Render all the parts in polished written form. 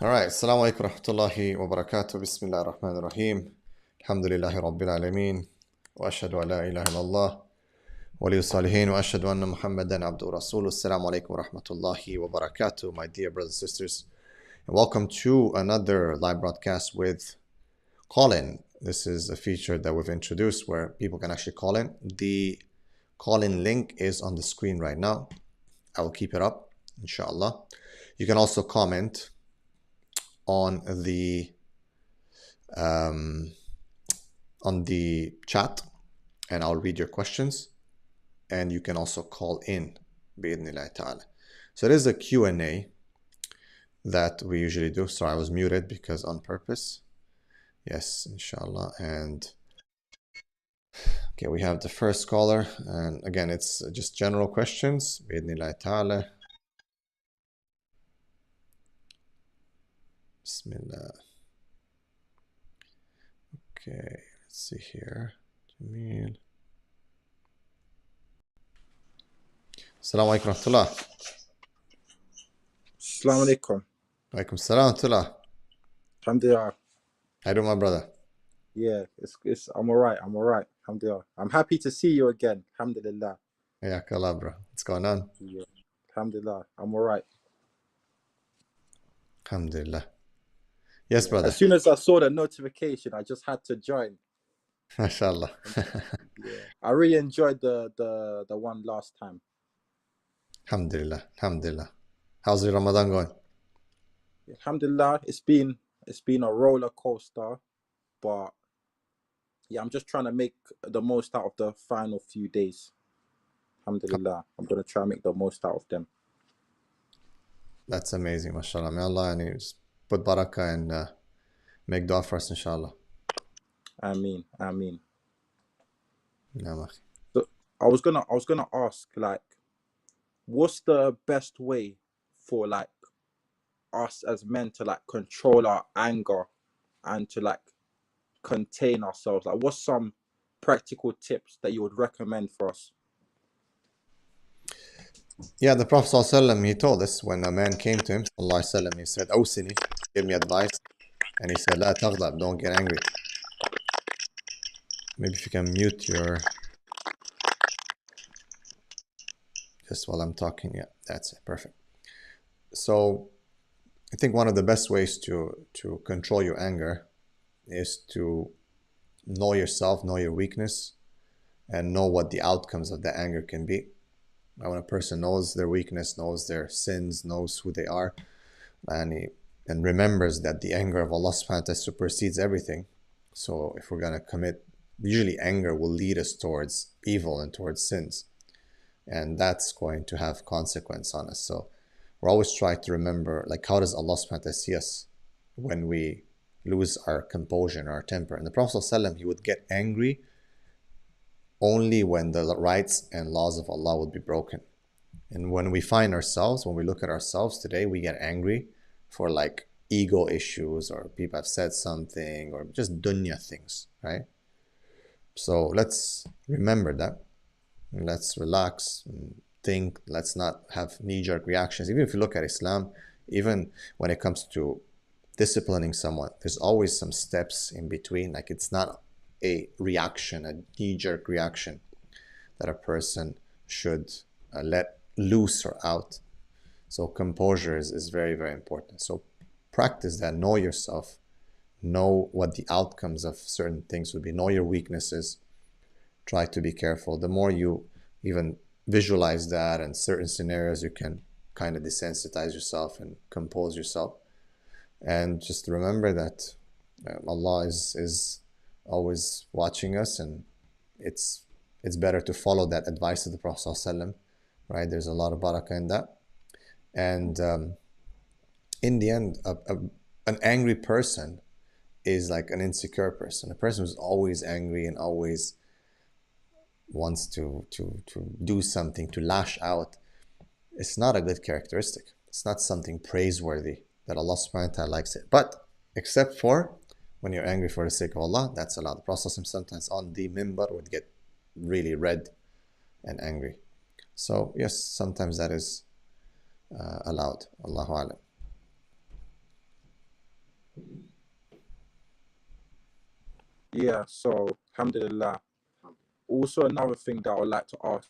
All right. Assalamu alaikum warahmatullahi wabarakatuh. Bismillah ar-Rahman ar-Rahim. Alhamdulillahi Rabbil Alameen. Wa ashhadu an la ilaha illallah. Waliyu salihin. Wa ashhadu anna Muhammadan abdu rasuluh. Assalamu alaikum warahmatullahi wabarakatuh. My dear brothers and sisters. And welcome to another live broadcast with call-in. This is a feature that we've introduced where people can actually call in. The call-in link is on the screen right now. I will keep it up, inshallah. You can also comment on the chat, and I'll read your questions, and you can also call in bi'idhnillah ta'ala. So it is a Q&A that we usually do. Sorry, I was muted because on purpose. Yes, inshallah. And okay, we have the first caller, and again, it's just general questions bi'idhnillah ta'ala. Bismillah. Okay, let's see here. Jamil. Assalamu alaikum warahmatullah. Assalamu alaikum. Alaikum salam warahmatullah. Alhamdulillah. How you doing, my brother? Yeah, I'm alright. Alhamdulillah. I'm happy to see you again. Alhamdulillah. Yeah, Allah, bro. What's going on? Yeah. Alhamdulillah. I'm alright. Alhamdulillah. Yes, Yeah. brother. As soon as I saw the notification, I just had to join. MashaAllah. Yeah. I really enjoyed the one last time. Alhamdulillah. Alhamdulillah. How's your Ramadan going? Alhamdulillah. It's been a roller coaster, but yeah, I'm just trying to make the most out of the final few days. Alhamdulillah. I'm gonna try and make the most out of them. That's amazing, mashallah. May Allah and just put barakah and make dua for us, inshallah. Ameen. Naam. So I was gonna ask, like, what's the best way for like us as men to like control our anger and to like contain ourselves? Like, what's some practical tips that you would recommend for us? Yeah, the Prophet ﷺ, he told us when a man came to him, ﷺ, he said, Awsini, give me advice. And he said, La taghdab, don't get angry. Maybe if you can mute your... Just while I'm talking, yeah, that's it, perfect. So, I think one of the best ways to control your anger is to know yourself, know your weakness, and know what the outcomes of that anger can be. Now, when a person knows their weakness, knows their sins, knows who they are, and remembers that the anger of Allah subhanahu wa ta'ala supersedes everything. So if we're going to commit, usually anger will lead us towards evil and towards sins. And that's going to have consequence on us. So we're always trying to remember, like, how does Allah subhanahu wa ta'ala see us when we lose our composure and our temper? And the Prophet ﷺ, he would get angry only when the rights and laws of Allah would be broken. And when we find ourselves, when we look at ourselves today, we get angry for like ego issues, or people have said something, or just dunya things, right? So let's remember that. And let's relax and think. Let's not have knee-jerk reactions. Even if you look at Islam, even when it comes to disciplining someone, there's always some steps in between. Like, it's not a reaction, a knee-jerk reaction that a person should let loose or out. So composure is very, very important. So practice that. Know yourself. Know what the outcomes of certain things would be. Know your weaknesses. Try to be careful. The more you even visualize that and certain scenarios, you can kind of desensitize yourself and compose yourself. And just remember that Allah is always watching us, and it's better to follow that advice of the Prophet ﷺ, right? There's a lot of barakah in that. And in the end, an angry person is like an insecure person. A person who's always angry and always wants to do something, to lash out. It's not a good characteristic. It's not something praiseworthy that Allah subhanahu wa ta'ala likes it. But except for when you're angry for the sake of Allah, that's allowed. The Prophet sometimes on the mimbar would get really red and angry. So yes, sometimes that is allowed. Allahu alam. Yeah, so alhamdulillah. Also, another thing that I would like to ask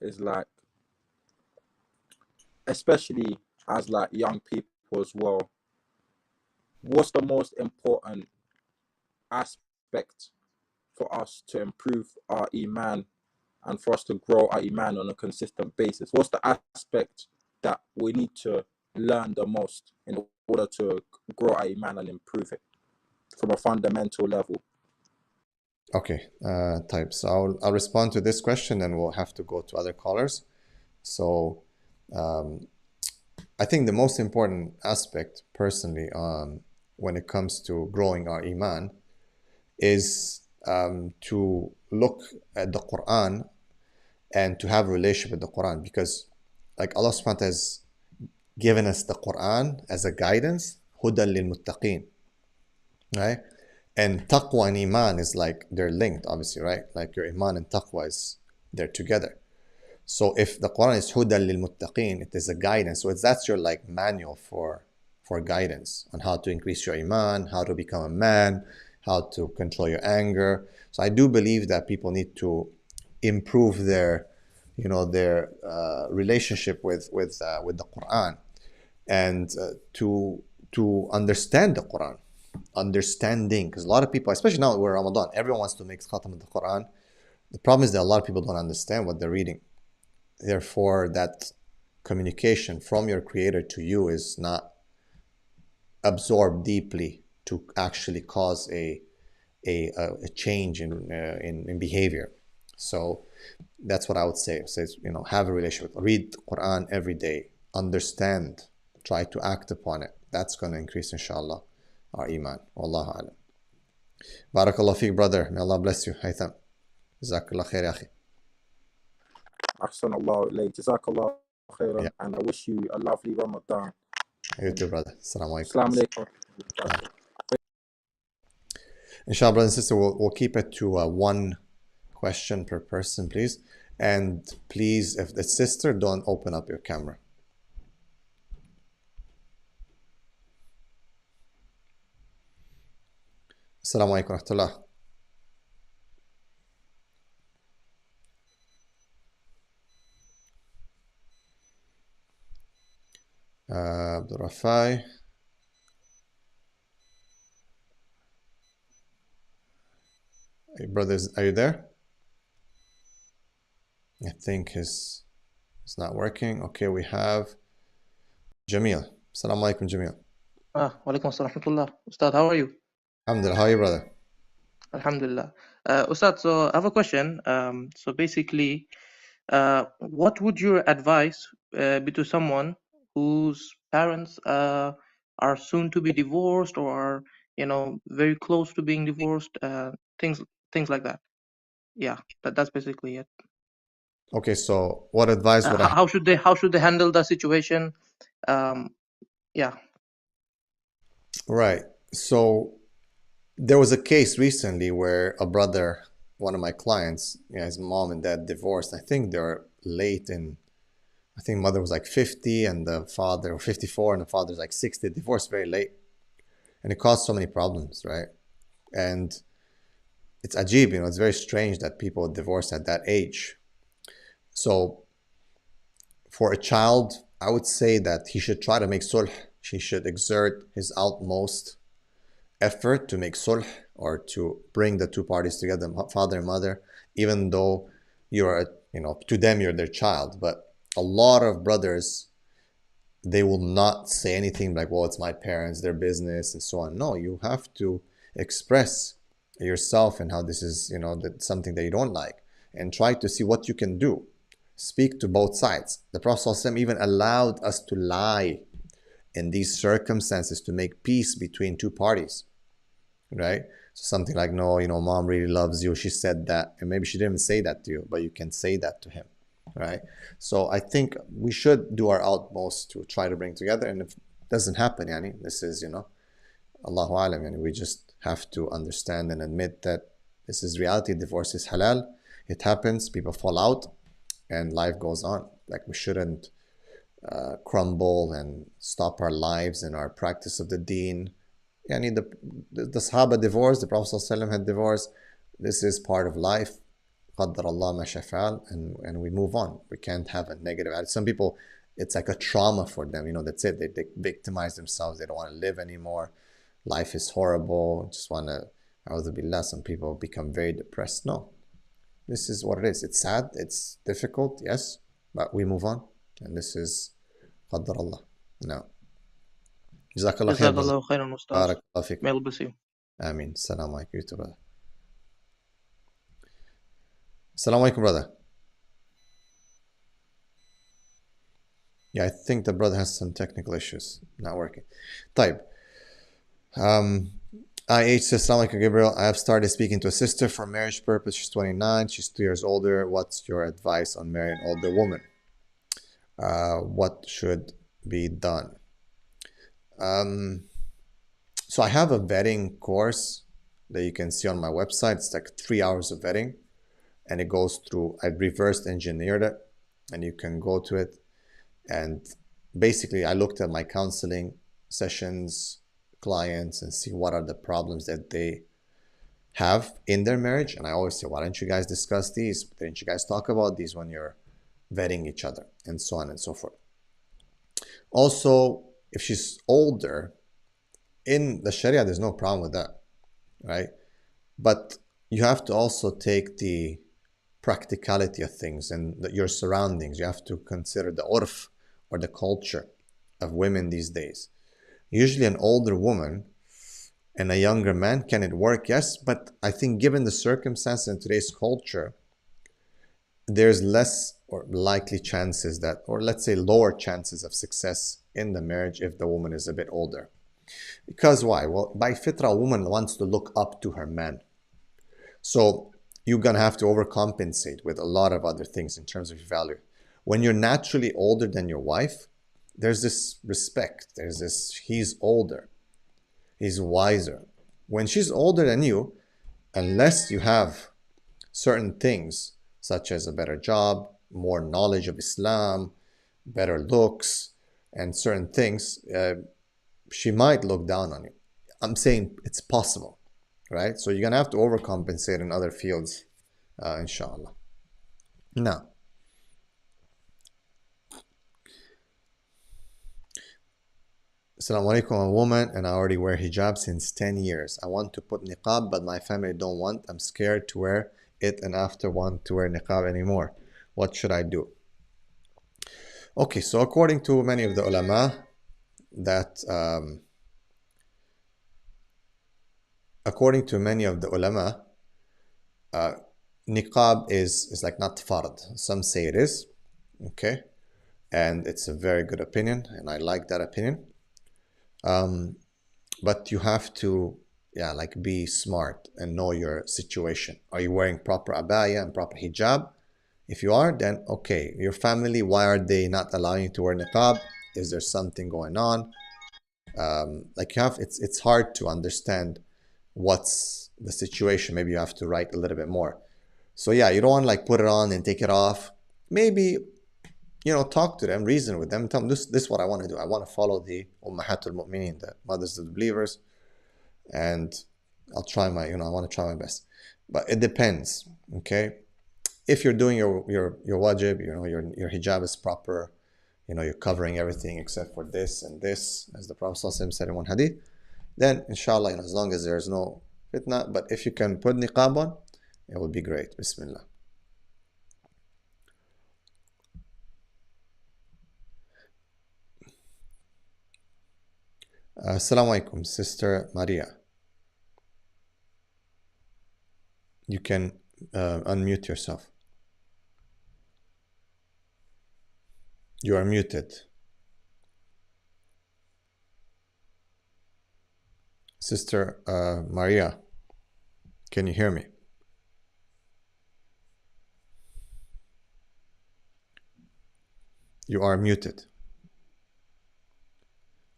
is like, especially as like young people as well, what's the most important aspect for us to improve our iman and for us to grow our iman on a consistent basis? What's the aspect that we need to learn the most in order to grow our iman and improve it from a fundamental level? Okay, type. So I'll respond to this question, and we'll have to go to other callers. So I think the most important aspect, personally, when it comes to growing our iman, is to look at the Quran and to have a relationship with the Quran, because like Allah subhanahu wa ta'ala has given us the Quran as a guidance, hudan lil muttaqeen, right? And taqwa and iman is like they're linked, obviously, right? Like your iman and taqwa is they're together. So if the Quran is hudan lil muttaqeen, it is a guidance. So that's your like manual for guidance on how to increase your iman, how to become a man, how to control your anger. So I do believe that people need to improve their, their relationship with the Quran, and to understand the Quran, understanding, because a lot of people, especially now we're Ramadan, everyone wants to make khatam of the Quran. The problem is that a lot of people don't understand what they're reading. Therefore, that communication from your creator to you is not absorbed deeply to actually cause a change in behavior. So that's what I would say. So have a relationship. Read the Quran every day. Understand. Try to act upon it. That's going to increase, inshallah, our iman. Wallahu alam. Barakallah feek, brother. May Allah bless you. Haytham. Jazakallah khair, akhi. Ahsanallah ilayk. Jazakallah Yeah. khairan, and I wish you a lovely Ramadan. You too, brother. Assalamu alaikum. Assalamu alaikum. Inshallah, brothers and sisters, we'll keep it to one question per person, please. And please, if the sister, don't open up your camera. Assalamu alaikum wa rahmatullah. Abdul Rafai. Hey, brothers, are you there? I think it's not working. Okay, we have Jamil. Assalamu alaikum, Jamil. Walaikum assalam rahmatullah. Ustad, how are you? Alhamdulillah, how are you, brother? Alhamdulillah. Ustad, so I have a question. So basically, what would your advice be to someone whose parents are soon to be divorced or are, very close to being divorced? Things like that. Yeah, that's basically it. Okay, so what advice would I have? How should they handle the situation? Yeah. Right. So there was a case recently where a brother, one of my clients, his mom and dad divorced. I think they're late in, I think mother was like 50 and the father 54 and the father's like 60. Divorced very late. And it caused so many problems, right? And it's ajib, it's very strange that people divorce at that age. So for a child, I would say that he should try to make sulh. He should exert his utmost effort to make sulh, or to bring the two parties together, father and mother, even though to them you're their child. But a lot of brothers, they will not say anything like, well, it's my parents, their business, and so on. No, you have to express yourself and how this is, that's something that you don't like, and try to see what you can do. Speak to both sides. The Prophet ﷺ even allowed us to lie in these circumstances to make peace between two parties, right? So something like, no, mom really loves you, she said that, and maybe she didn't say that to you, but you can say that to him, right? So I think we should do our utmost to try to bring together, and if it doesn't happen, this is, Allahu alam, we just have to understand and admit that this is reality. Divorce is halal. It happens, people fall out, and life goes on. Like, we shouldn't crumble and stop our lives and our practice of the deen Yani the Sahaba divorced, the Prophet ﷺ had divorced. This is part of life. قدر الله ما شاء فعل, and we move on. We can't have a negative attitude. Some people, it's like a trauma for them. That's it. They victimize themselves. They don't want to live anymore. Life is horrible. Just want to, a'udhu billah, some people become very depressed. No, this is what it is. It's sad. It's difficult. Yes, but we move on. And this is قدر الله. No. جزاك الله خير جزاك brother. الله خيرا أستاذ. بارك الله فيك. May Allah bless you. Ameen. Assalamu alaikum, you too, brother. Assalamu alaikum, brother. Yeah, I think the brother has some technical issues. Not working. طيب. IH says, Assalamu alaikum, Gabriel. I have started speaking to a sister for marriage purpose. She's 29. She's 2 years older. What's your advice on marrying an older woman? What should be done? So I have a vetting course that you can see on my website. It's like 3 hours of vetting, and it goes through, I reversed engineered it, and you can go to it. And basically, I looked at my counseling sessions, clients, and see what are the problems that they have in their marriage. And I always say, why don't you guys discuss these? Why don't you guys talk about these when you're vetting each other, and so on and so forth. Also, if she's older, in the Sharia, there's no problem with that, right? But you have to also take the practicality of things and your surroundings. You have to consider the urf, or the culture of women these days. Usually an older woman and a younger man, can it work? Yes, but I think given the circumstances in today's culture, there's less or likely chances that, or let's say lower chances of success in the marriage if the woman is a bit older. Because why? Well, by fitra, a woman wants to look up to her man. So you're going to have to overcompensate with a lot of other things in terms of your value. When you're naturally older than your wife, there's this respect. There's this, he's older. He's wiser. When she's older than you, unless you have certain things, such as a better job, more knowledge of Islam, better looks, and certain things, she might look down on you. I'm saying it's possible, right? So you're going to have to overcompensate in other fields, inshallah. Now, Assalamu alaikum, I'm a woman and I already wear hijab since 10 years. I want to put niqab, but my family don't want. I'm scared to wear it and after want to wear niqab anymore. What should I do? Okay, so according to many of the ulama, niqab is like not fard. Some say it is, okay? And it's a very good opinion, and I like that opinion. But you have to, like be smart and know your situation. Are you wearing proper abaya and proper hijab? If you are, then okay. Your family, why are they not allowing you to wear niqab? Is there something going on? It's hard to understand what's the situation. Maybe you have to write a little bit more. So yeah, you don't want to like put it on and take it off. Maybe, talk to them, reason with them, tell them this is what I want to do. I want to follow the Ummahatul Mu'mineen, the mothers of the believers, and I'll try I want to try my best. But it depends, okay? If you're doing your wajib, your hijab is proper, you're covering everything except for this and this, as the Prophet ﷺ said in one hadith, then inshallah, as long as there's no fitna, but if you can put niqab on, it would be great. Bismillah. Assalamu alaikum, Sister Maria. You can unmute yourself. You are muted. Sister Maria, can you hear me? You are muted.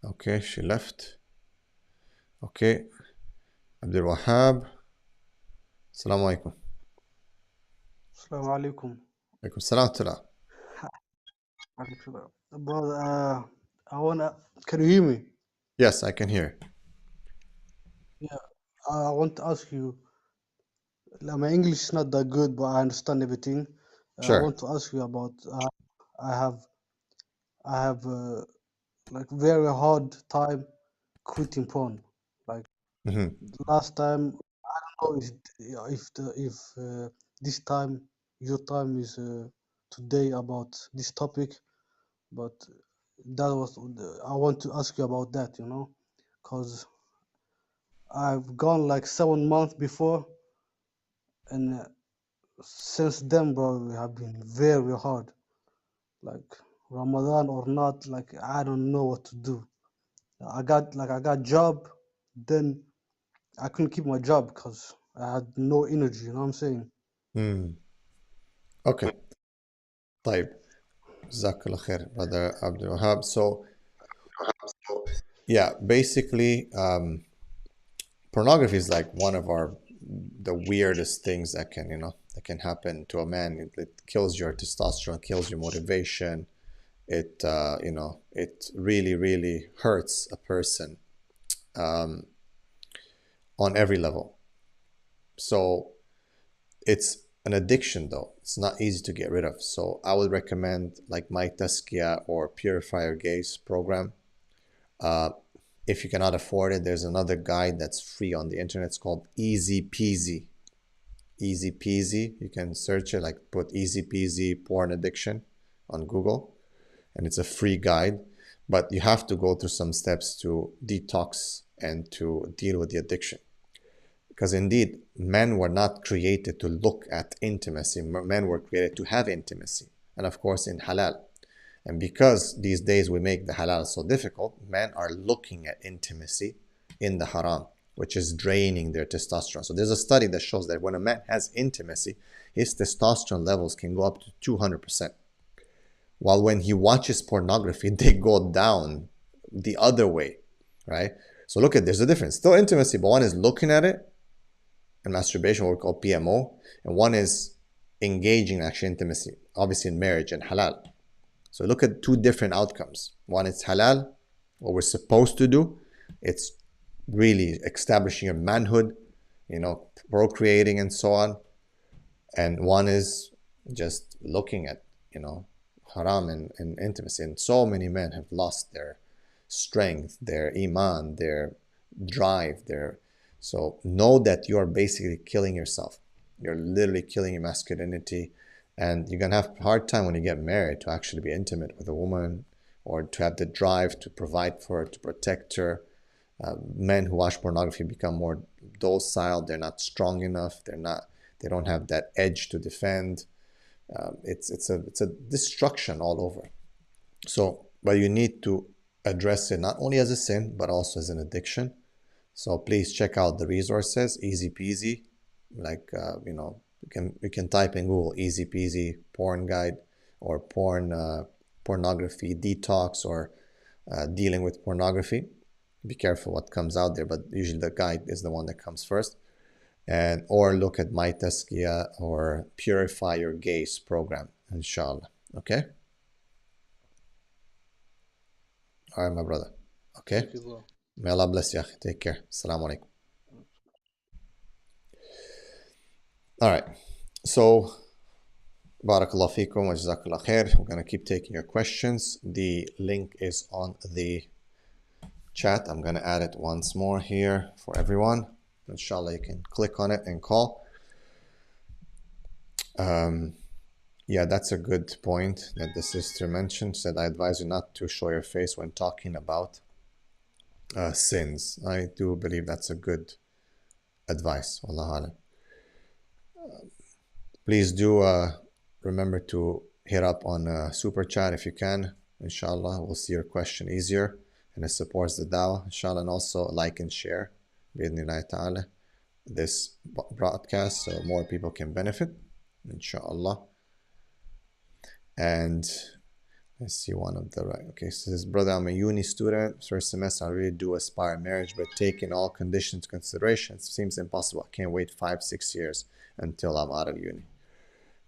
Okay, she left. Okay, Abdul Wahab. Assalamu alaikum. Assalamu alaikum. Alaikum salam tula. Brother, can you hear me? Yes, I can hear. Yeah, I want to ask you. My English is not that good, but I understand everything. I Sure. want to ask you about. I have I have like very hard time quitting porn. Like Hmm. last time, I don't know if this time your time is today about this topic, but that was I want to ask you about that. Because I've gone like 7 months before, and since then, bro, it have been very hard. Like Ramadan or not, like I don't know what to do. I got job, then I couldn't keep my job because I had no energy. You know what I'm saying? Mm. Okay. طيب. جزاك الله خير, brother Abdul Wahab. So, yeah, basically, pornography is like one of the weirdest things that can happen to a man. It kills your testosterone, kills your motivation. It really, really hurts a person on every level. So it's an addiction, though. It's not easy to get rid of. So I would recommend like My Tazkiya or Purifier Gaze program. If you cannot afford it, there's another guide that's free on the internet. It's called Easy Peasy. Easy Peasy. You can search it, like put Easy Peasy porn addiction on Google, and it's a free guide. But you have to go through some steps to detox and to deal with the addiction. Because indeed, men were not created to look at intimacy. Men were created to have intimacy. And of course, in halal. And because these days we make the halal so difficult, men are looking at intimacy in the haram, which is draining their testosterone. So there's a study that shows that when a man has intimacy, his testosterone levels can go up to 200%. While when he watches pornography, they go down the other way, right? So look at, there's a difference. Still intimacy, but one is looking at it, and masturbation, what we call PMO, and one is engaging in actual intimacy, obviously in marriage and halal. So look at two different outcomes. One is halal, what we're supposed to do. It's really establishing your manhood, procreating and so on. And one is just looking at, haram and intimacy. And so many men have lost their strength, their iman, their drive, so know that you are basically killing yourself. You're literally killing your masculinity, and you're gonna have a hard time when you get married to actually be intimate with a woman or to have the drive to provide for her, to protect her. Men who watch pornography become more docile. They're not strong enough. They don't have that edge to defend. It's a destruction all over. So, but you need to address it not only as a sin but also as an addiction. So please check out the resources. Easy peasy, like you can type in Google easy peasy porn guide or pornography detox or dealing with pornography. Be careful what comes out there, but usually the guide is the one that comes first. And or look at My Tazkiya or Purify Your Gaze program, inshallah. Okay. All right, my brother. Okay. May Allah bless you. Take care. Assalamu alaikum. All right. So, barakallah fikum wa jazakallah khair. We're going to keep taking your questions. The link is on the chat. I'm going to add it once more here for everyone. Inshallah, you can click on it and call. Yeah, that's a good point that the sister mentioned. Said, I advise you not to show your face when talking about sins. I do believe that's a good advice. Wallahu alam. Please do remember to hit up on super chat if you can. Inshallah, we'll see your question easier, and it supports the dawah. Inshallah, and also like and share bi'idhnillahi ta'ala this broadcast so more people can benefit. Inshallah. And let's see one of the right. Okay, so this brother, I'm a uni student, first semester. I really do aspire marriage, but taking all conditions into consideration, it seems impossible. I can't wait 5-6 years until I'm out of uni.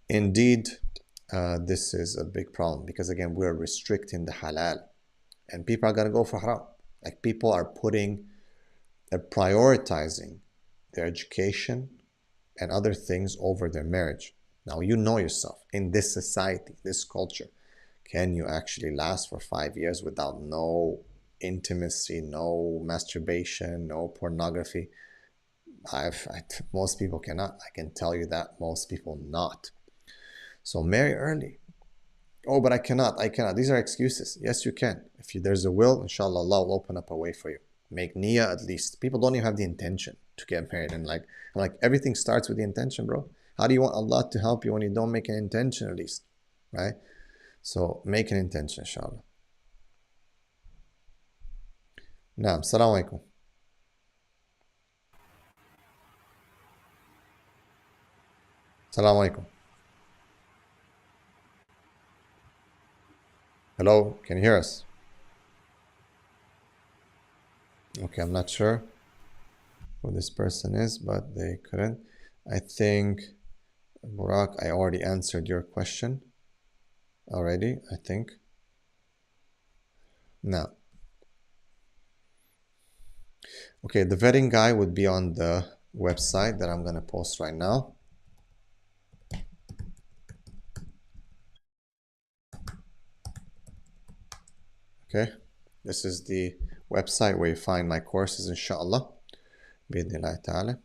Indeed, this is a big problem because again, we're restricting the halal, and people are gonna go for haram. Like people are putting They're prioritizing their education and other things over their marriage. Now, you know yourself. In this society, this culture, can you actually last for 5 years without no intimacy, no masturbation, no pornography? Most people cannot. I can tell you that most people not. So marry early. Oh, but I cannot. I cannot. These are excuses. Yes, you can. If there's a will, inshallah, Allah will open up a way for you. Make niyyah at least. People don't even have the intention to get married. And like everything starts with the intention, bro. How do you want Allah to help you when you don't make an intention at least? Right? So make an intention, inshallah. Naam, Assalamu alaikum. Assalamu alaikum. Hello, can you hear us? Okay, I'm not sure who this person is, but they couldn't. I think, Burak, I already answered your question already, I think. Now, okay, the vetting guide would be on the website that I'm going to post right now. Okay, this is the website where you find my courses, inshallah. Bidnillah ta'ala.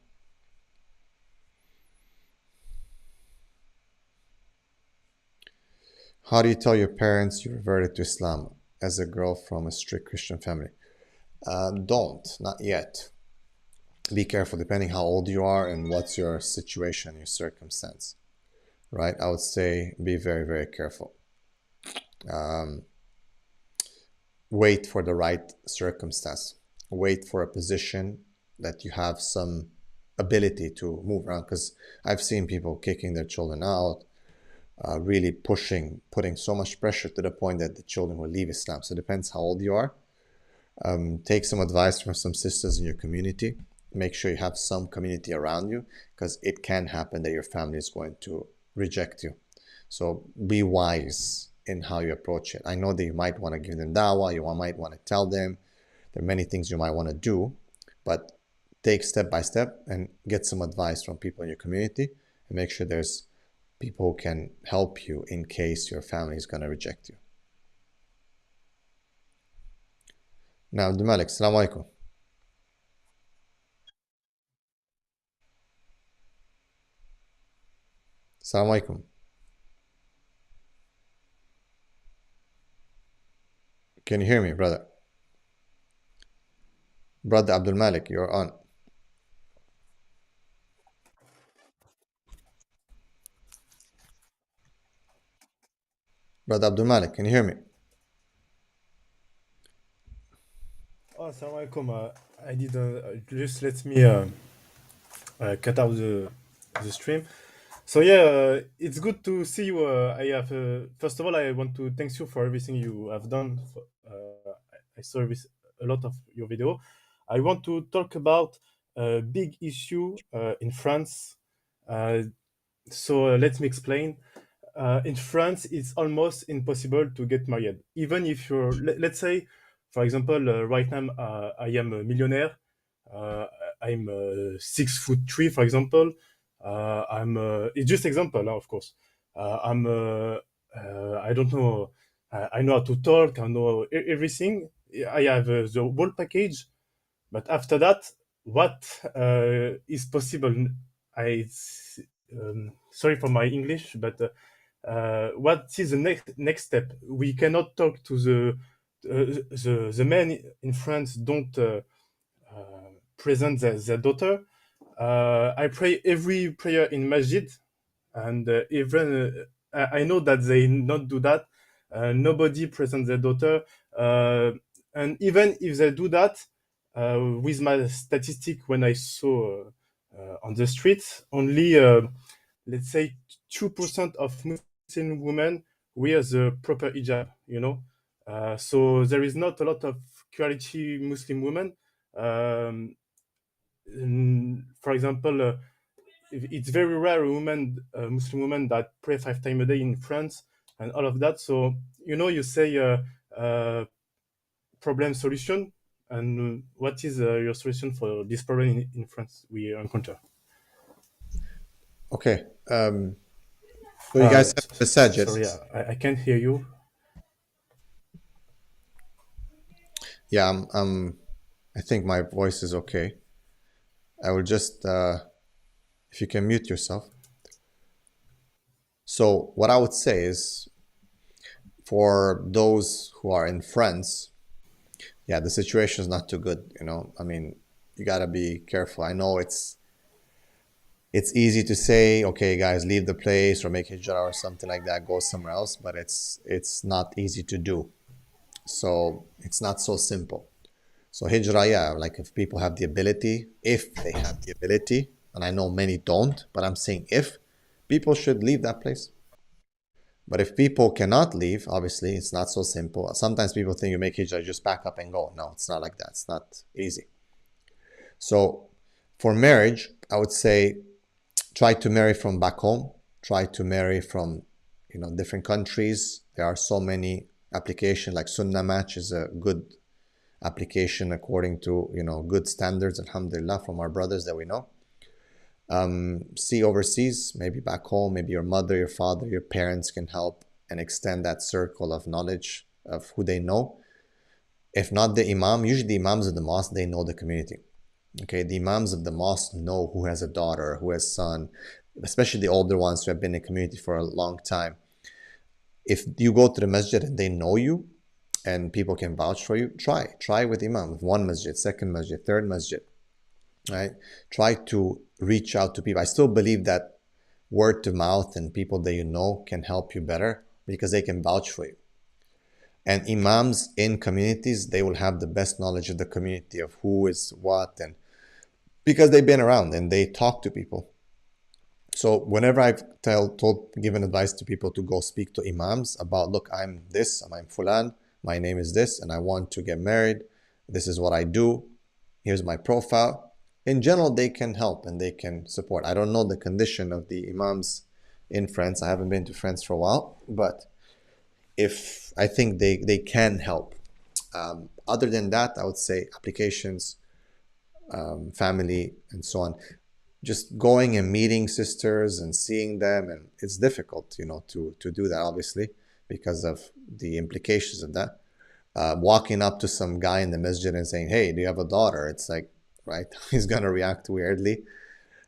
How do you tell your parents you reverted to Islam as a girl from a strict Christian family? Don't, not yet. Be careful depending how old you are and what's your situation, your circumstance, right? I would say be very, very careful. Wait for the right circumstance. Wait for a position that you have some ability to move around, because I've seen people kicking their children out, really putting so much pressure to the point that the children will leave Islam. So it depends how old you are. Take some advice from some sisters in your community. Make sure you have some community around you, because it can happen that your family is going to reject you. So be wise in how you approach it. I know that you might want to give them dawah, you might want to tell them. There are many things you might want to do, but take step by step and get some advice from people in your community and make sure there's people who can help you in case your family is going to reject you. Now, Abdul Malik, Assalamu alaikum. Assalamu alaikum. Can you hear me, brother? Brother Abdul Malik, you're on. Brother Abdul Malik, can you hear me? Oh, assalamu alaikum. I did just let me cut out the stream. So yeah, it's good to see you. I have first of all, I want to thank you for everything you have done. I saw a lot of your video. I want to talk about a big issue in France. So let me explain. In France, it's almost impossible to get married, even if you're. Let's say, for example, right now I am a millionaire. Uh, I'm 6'3", for example. It's just example, of course. I don't know. I know how to talk. I know everything. I have the whole package. But after that, what is possible? I sorry for my English, but what is the next step? We cannot talk to the men in France. Don't present their daughter. I pray every prayer in masjid, and even I know that they not do that. Nobody presents their daughter, and even if they do that, with my statistic when I saw on the streets, only let's say 2% of Muslim women wear the proper hijab. So there is not a lot of quality Muslim women. For example, it's very rare a Muslim woman that pray 5 times a day in France and all of that. So you say problem solution. And what is your solution for this problem in France we encounter? Okay. So you guys have a masajid. Sorry, I can't hear you. Yeah, I think my voice is okay. I will just, if you can mute yourself. So what I would say is, for those who are in France, yeah, the situation is not too good. I mean, you gotta be careful. I know it's easy to say, okay, guys, leave the place or make hijrah or something like that, go somewhere else, but it's not easy to do. So it's not so simple. So hijrah, yeah, like if people have the ability, if they have the ability, and I know many don't, but I'm saying if, people should leave that place. But if people cannot leave, obviously it's not so simple. Sometimes people think you make hijrah, just pack up and go. No, it's not like that. It's not easy. So for marriage, I would say try to marry from back home. Try to marry from, different countries. There are so many applications, like Sunnah Match is a good application according to, good standards, alhamdulillah, from our brothers that we know. See overseas, maybe back home, maybe your mother, your father, your parents can help and extend that circle of knowledge of who they know. If not the imam, usually the imams of the mosque, they know the community. Okay, the imams of the mosque know who has a daughter, who has son, especially the older ones who have been in the community for a long time. If you go to the masjid and they know you and people can vouch for you, try with imam, one masjid, second masjid, third masjid, right? Try to reach out to people. I still believe that word to mouth and people that you know can help you better because they can vouch for you. And imams in communities, they will have the best knowledge of the community of who is what, and because they've been around and they talk to people. So whenever I've given advice to people to go speak to imams about, look, I'm this, I'm fulan, my name is this, and I want to get married. This is what I do. Here's my profile. In general, they can help and they can support. I don't know the condition of the imams in France. I haven't been to France for a while, but if I think they can help. Other than that, I would say applications, family, and so on. Just going and meeting sisters and seeing them, and it's difficult, to do that, obviously, because of the implications of that. Walking up to some guy in the masjid and saying, hey, do you have a daughter? It's like, right, he's gonna react weirdly.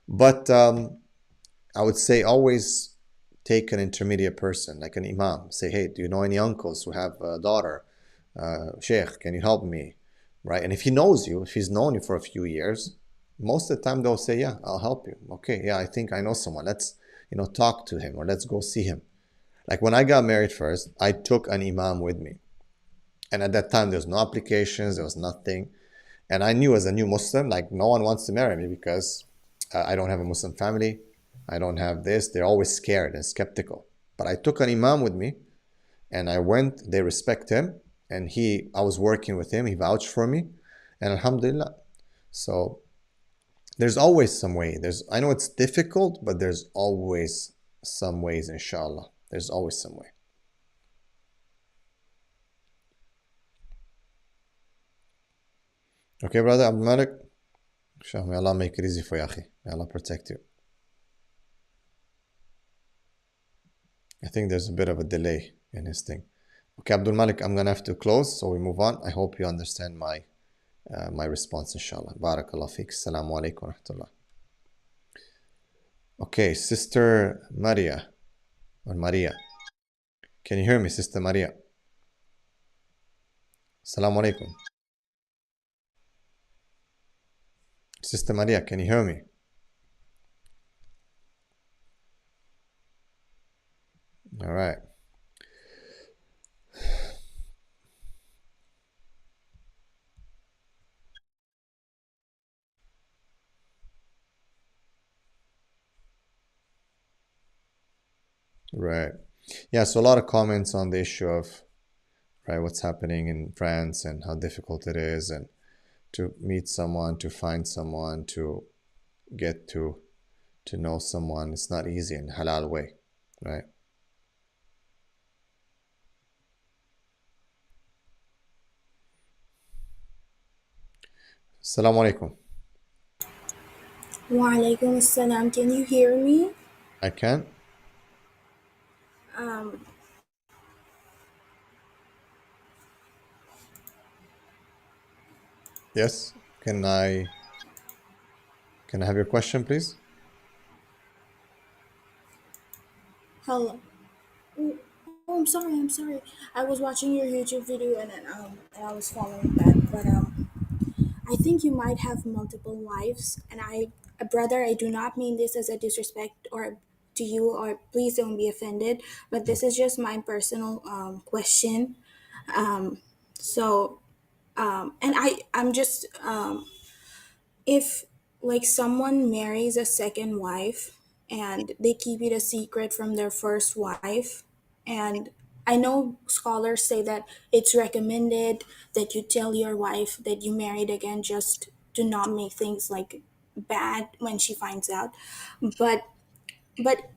But I would say always take an intermediate person, like an imam. Say, hey, do you know any uncles who have a daughter? Sheikh, can you help me? Right? And if he knows you, if he's known you for a few years, most of the time they'll say, yeah, I'll help you. Okay, yeah, I think I know someone. Let's, talk to him, or let's go see him. Like when I got married first, I took an imam with me. And at that time, there was no applications, there was nothing. And I knew as a new Muslim, like no one wants to marry me because I don't have a Muslim family. I don't have this. They're always scared and skeptical. But I took an imam with me and I went, they respect him. And I was working with him, he vouched for me. And alhamdulillah. So there's always some way. I know it's difficult, but there's always some ways, inshallah. There's always some way. Okay, brother Abdul Malik? May Allah make it easy for you, akhi. May Allah protect you. I think there's a bit of a delay in his thing. Okay, Abdul Malik, I'm gonna have to close, so we move on. I hope you understand my response, inshallah. Barakallah feek. Assalamu alaikum wa rahmatullah. Okay, Sister Maria, or Maria. Can you hear me, Sister Maria? Assalamu alaikum. Sister Maria, can you hear me? All right. Right. Yeah, so a lot of comments on the issue of, right, what's happening in France and how difficult it is, and to meet someone, to find someone, to get to know someone. It's not easy in halal way, right? Assalamu alaikum. Walaikum assalam. Can you hear me? I can? Um, Yes. Can I have your question, please? Hello. Oh, I'm sorry. I'm sorry. I was watching your YouTube video and I was following that. But I think you might have multiple wives. And brother, I do not mean this as a disrespect or to you, or please don't be offended. But this is just my personal question. Um, so and I'm just if like someone marries a second wife and they keep it a secret from their first wife, and I know scholars say that it's recommended that you tell your wife that you married again, just to not make things like bad when she finds out, but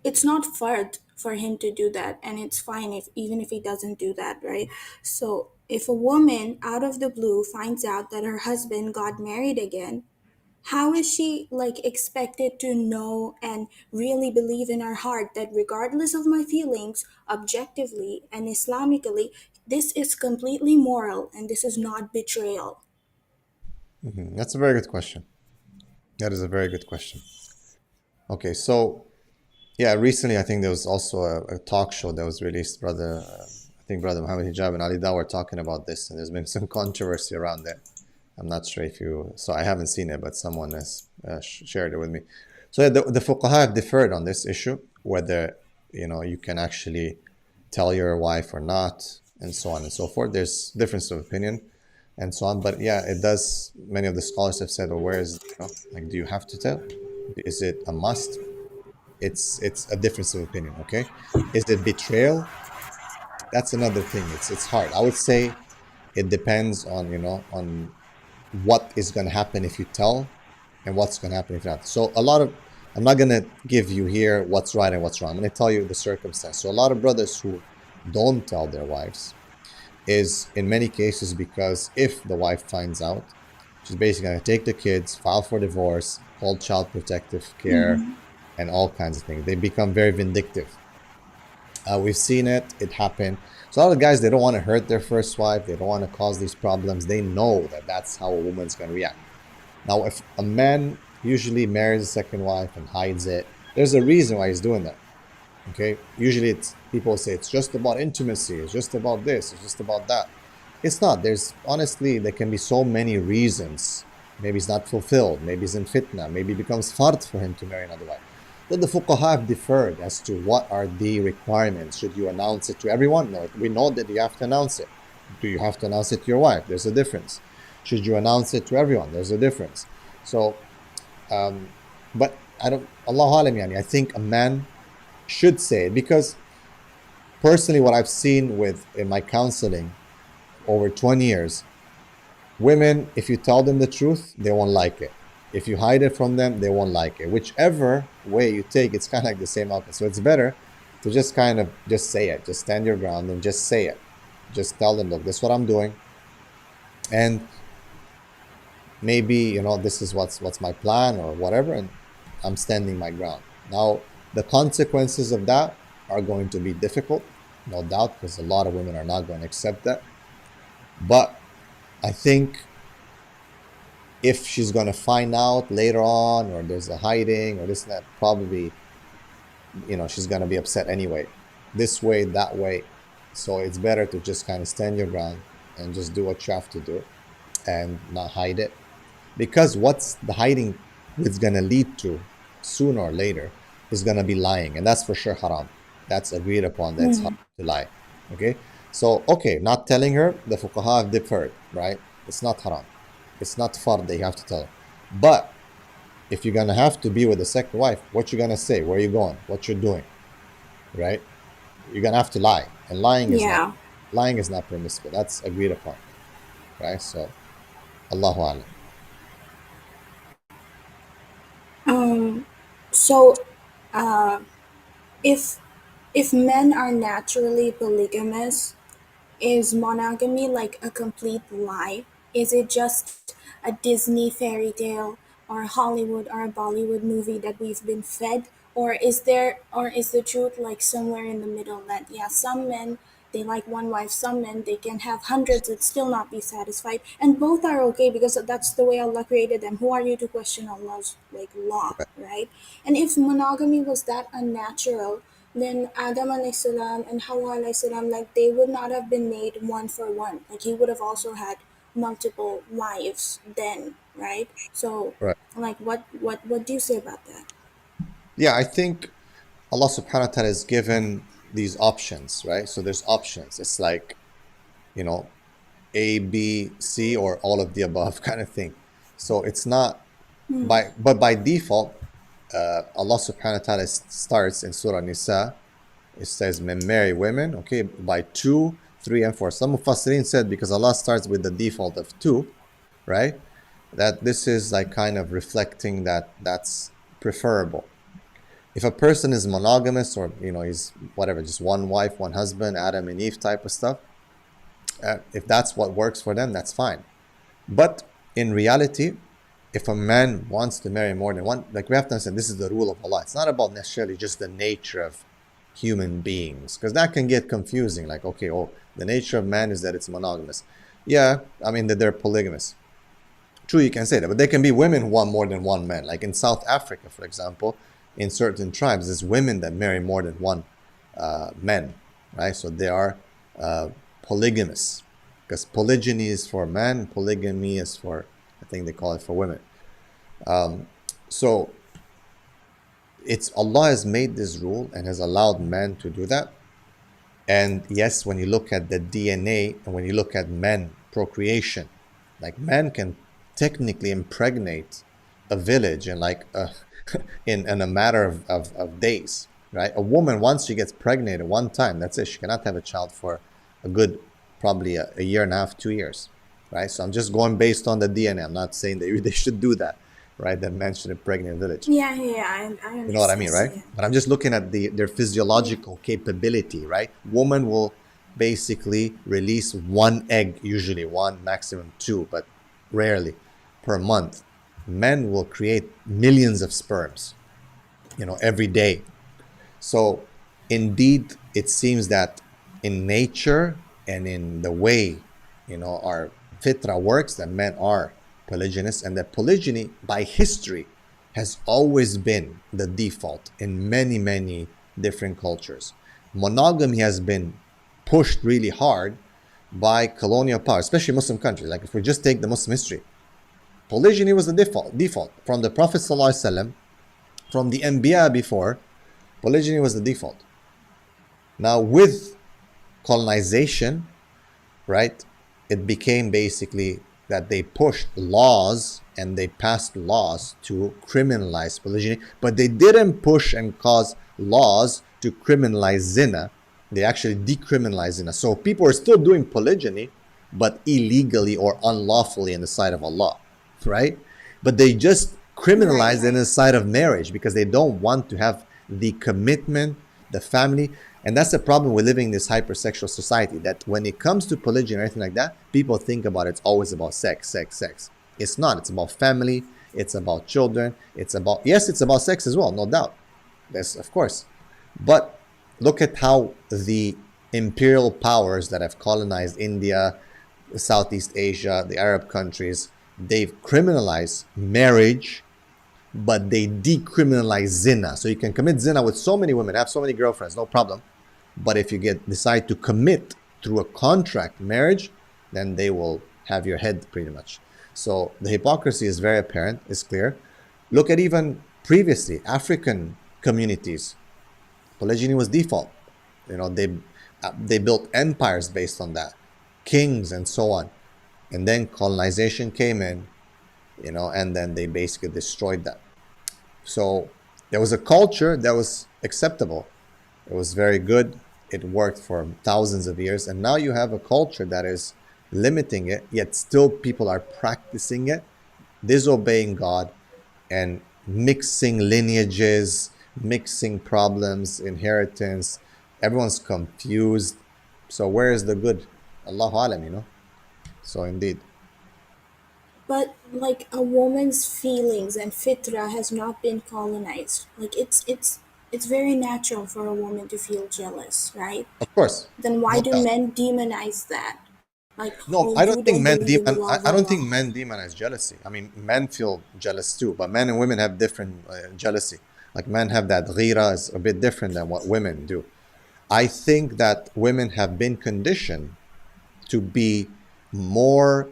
it's not fard for him to do that, and it's fine if even if he doesn't do that, right? So if a woman out of the blue finds out that her husband got married again, how is she like expected to know and really believe in her heart that regardless of my feelings, objectively and Islamically, this is completely moral and this is not betrayal? That's a very good question. That is a very good question. Okay, so yeah, recently I think there was also a talk show that was released. I think Brother Muhammad Hijab and Ali Daw were talking about this, and there's been some controversy around it. I'm not sure if you, so I haven't seen it, but someone has shared it with me. So yeah, the fuqaha have differed on this issue, whether you can actually tell your wife or not, and so on and so forth. There's difference of opinion, and so on. But yeah, it does. Many of the scholars have said, well, where is like, do you have to tell? Is it a must? It's a difference of opinion. Okay, is it betrayal? That's another thing. It's hard. I would say it depends on on what is going to happen if you tell and what's going to happen if not. So I'm not going to give you here what's right and what's wrong. I'm going to tell you the circumstance. So a lot of brothers who don't tell their wives is in many cases because if the wife finds out, she's basically going to take the kids, file for divorce, call child protective care, and all kinds of things. They become very vindictive. We've seen it happen. So a lot of guys, they don't want to hurt their first wife. They don't want to cause these problems. They know that that's how a woman's going to react. Now, if a man usually marries a second wife and hides it, there's a reason why he's doing that. Okay. Usually it's people say it's just about intimacy. It's just about this. It's just about that. It's not. There's honestly, there can be so many reasons. Maybe he's not fulfilled. Maybe he's in fitna. Maybe it becomes fard for him to marry another wife. But the fuqaha have differed as to what are the requirements. Should you announce it to everyone? No, we know that you have to announce it. Do you have to announce it to your wife? There's a difference. Should you announce it to everyone? There's a difference. So, but I don't, Allah Alam, yani, I think a man should say it because personally, what I've seen in my counseling over 20 years, women, if you tell them the truth, they won't like it. If you hide it from them, they won't like it. Whichever way you take, it's kind of like the same outcome. So it's better to just kind of just say it. Just stand your ground and just say it. Just tell them, look, this is what I'm doing. And maybe, this is what's my plan or whatever. And I'm standing my ground. Now, the consequences of that are going to be difficult, no doubt, because a lot of women are not going to accept that. But I think if she's going to find out later on, or there's a hiding or this and that, probably, she's going to be upset anyway, this way, that way. So it's better to just kind of stand your ground and just do what you have to do and not hide it. Because what's the hiding is going to lead to sooner or later is going to be lying. And that's for sure haram. That's agreed upon. That's haram to lie. Okay. So, okay, not telling her, the fuqaha have differed, right? It's not haram. It's not fard that you have to tell her. But if you're going to have to be with a second wife, what you're going to say, where you're going, what you're doing, right? You're going to have to lie. And Yeah. lying is not permissible. That's agreed upon, right? So, Allahu Alam. So if men are naturally polygamous, is monogamy like a complete lie? Is it just a Disney fairy tale or a Hollywood or a Bollywood movie that we've been fed? Or is the truth like somewhere in the middle that yeah, some men they like one wife, some men they can have hundreds and still not be satisfied. And both are okay because that's the way Allah created them. Who are you to question Allah's like law, right? And if monogamy was that unnatural, then Adam alayhi salam and Hawa alayhi salam, like they would not have been made one for one. Like he would have also had multiple wives then, right? So Right. like what do you say about that? Yeah, I think Allah subhanahu wa ta'ala has given these options, right? So there's options. It's like, you know, A, B, C, or all of the above kind of thing. So it's not but by default, Allah subhanahu wa ta'ala starts in Surah Nisa. It says men marry women, okay, by 2, 3, and 4. Some Mufassirin said because Allah starts with the default of 2, right? That this is like kind of reflecting that that's preferable. If a person is monogamous or, you know, he's whatever, just one wife, one husband, Adam and Eve type of stuff, if that's what works for them, that's fine. But in reality, if a man wants to marry more than one, like we have to understand, this is the rule of Allah. It's not about necessarily just the nature of human beings, because that can get confusing. Like, okay, oh, the nature of man is that it's monogamous. Yeah, I mean that they're polygamous. True, you can say that, but there can be women who want more than one man. Like in South Africa, for example, in certain tribes, there's women that marry more than one men, right? So they are polygamous, because polygyny is for men, polygamy is for, I think they call it for women. So it's Allah has made this rule and has allowed men to do that. And yes, when you look at the DNA and when you look at men procreation, like men can technically impregnate a village in like in a matter of days, right? A woman, once she gets pregnant one time, that's it. She cannot have a child for a good probably a year and a half, 2 years, right? So I'm just going based on the DNA. I'm not saying that they should do that, right? That men should impregnate a village. Yeah, I You know what I mean, understand. right? Yeah. But I'm just looking at their physiological capability, right? Woman will basically release one egg, usually one, maximum two, but rarely per month. Men will create millions of sperms, you know, every day. So indeed, it seems that in nature and in the way, you know, our fitra works, that men are polygynous, and that polygyny by history has always been the default in many, many different cultures. Monogamy has been pushed really hard by colonial power, especially Muslim countries. Like if we just take the Muslim history, polygyny was the default from the Prophet ﷺ, from the Anbiya before. Polygyny was the default. Now with colonization, right, it became basically that they pushed laws and they passed laws to criminalize polygyny, but they didn't push and cause laws to criminalize zina. They actually decriminalized zina. So people are still doing polygyny, but illegally or unlawfully in the sight of Allah, right? But they just criminalize it in the sight of marriage because they don't want to have the commitment, the family. And that's the problem with living in this hypersexual society, that when it comes to polygyny or anything like that, people think about it's always about sex. It's not. It's about family. It's about children. It's about, yes, it's about sex as well, no doubt. Yes, of course. But look at how the imperial powers that have colonized India, Southeast Asia, the Arab countries, they've criminalized marriage, but they decriminalize zina. So you can commit zina with so many women, have so many girlfriends, no problem. But if you decide to commit through a contract marriage, then they will have your head pretty much. So the hypocrisy is very apparent, it's clear. Look at even previously African communities. Polygyny was default. You know, they built empires based on that, kings and so on. And then colonization came in, you know, and then they basically destroyed that. So there was a culture that was acceptable. It was very good. It worked for thousands of years. And now you have a culture that is limiting it, yet still people are practicing it, disobeying God, and mixing lineages, mixing problems, inheritance. Everyone's confused. So where is the good? Allahu Alam, you know? So indeed. But like a woman's feelings and fitra has not been colonized. Like it's very natural for a woman to feel jealous, right? Of course, Then why no do doubt. men demonize that? Like, No, oh, I don't you think don't believe in the law of I don't think Allah. men demonize jealousy. I mean, men feel jealous too, but men and women have different jealousy. Like men have that ghira is a bit different than what women do. I think that women have been conditioned to be more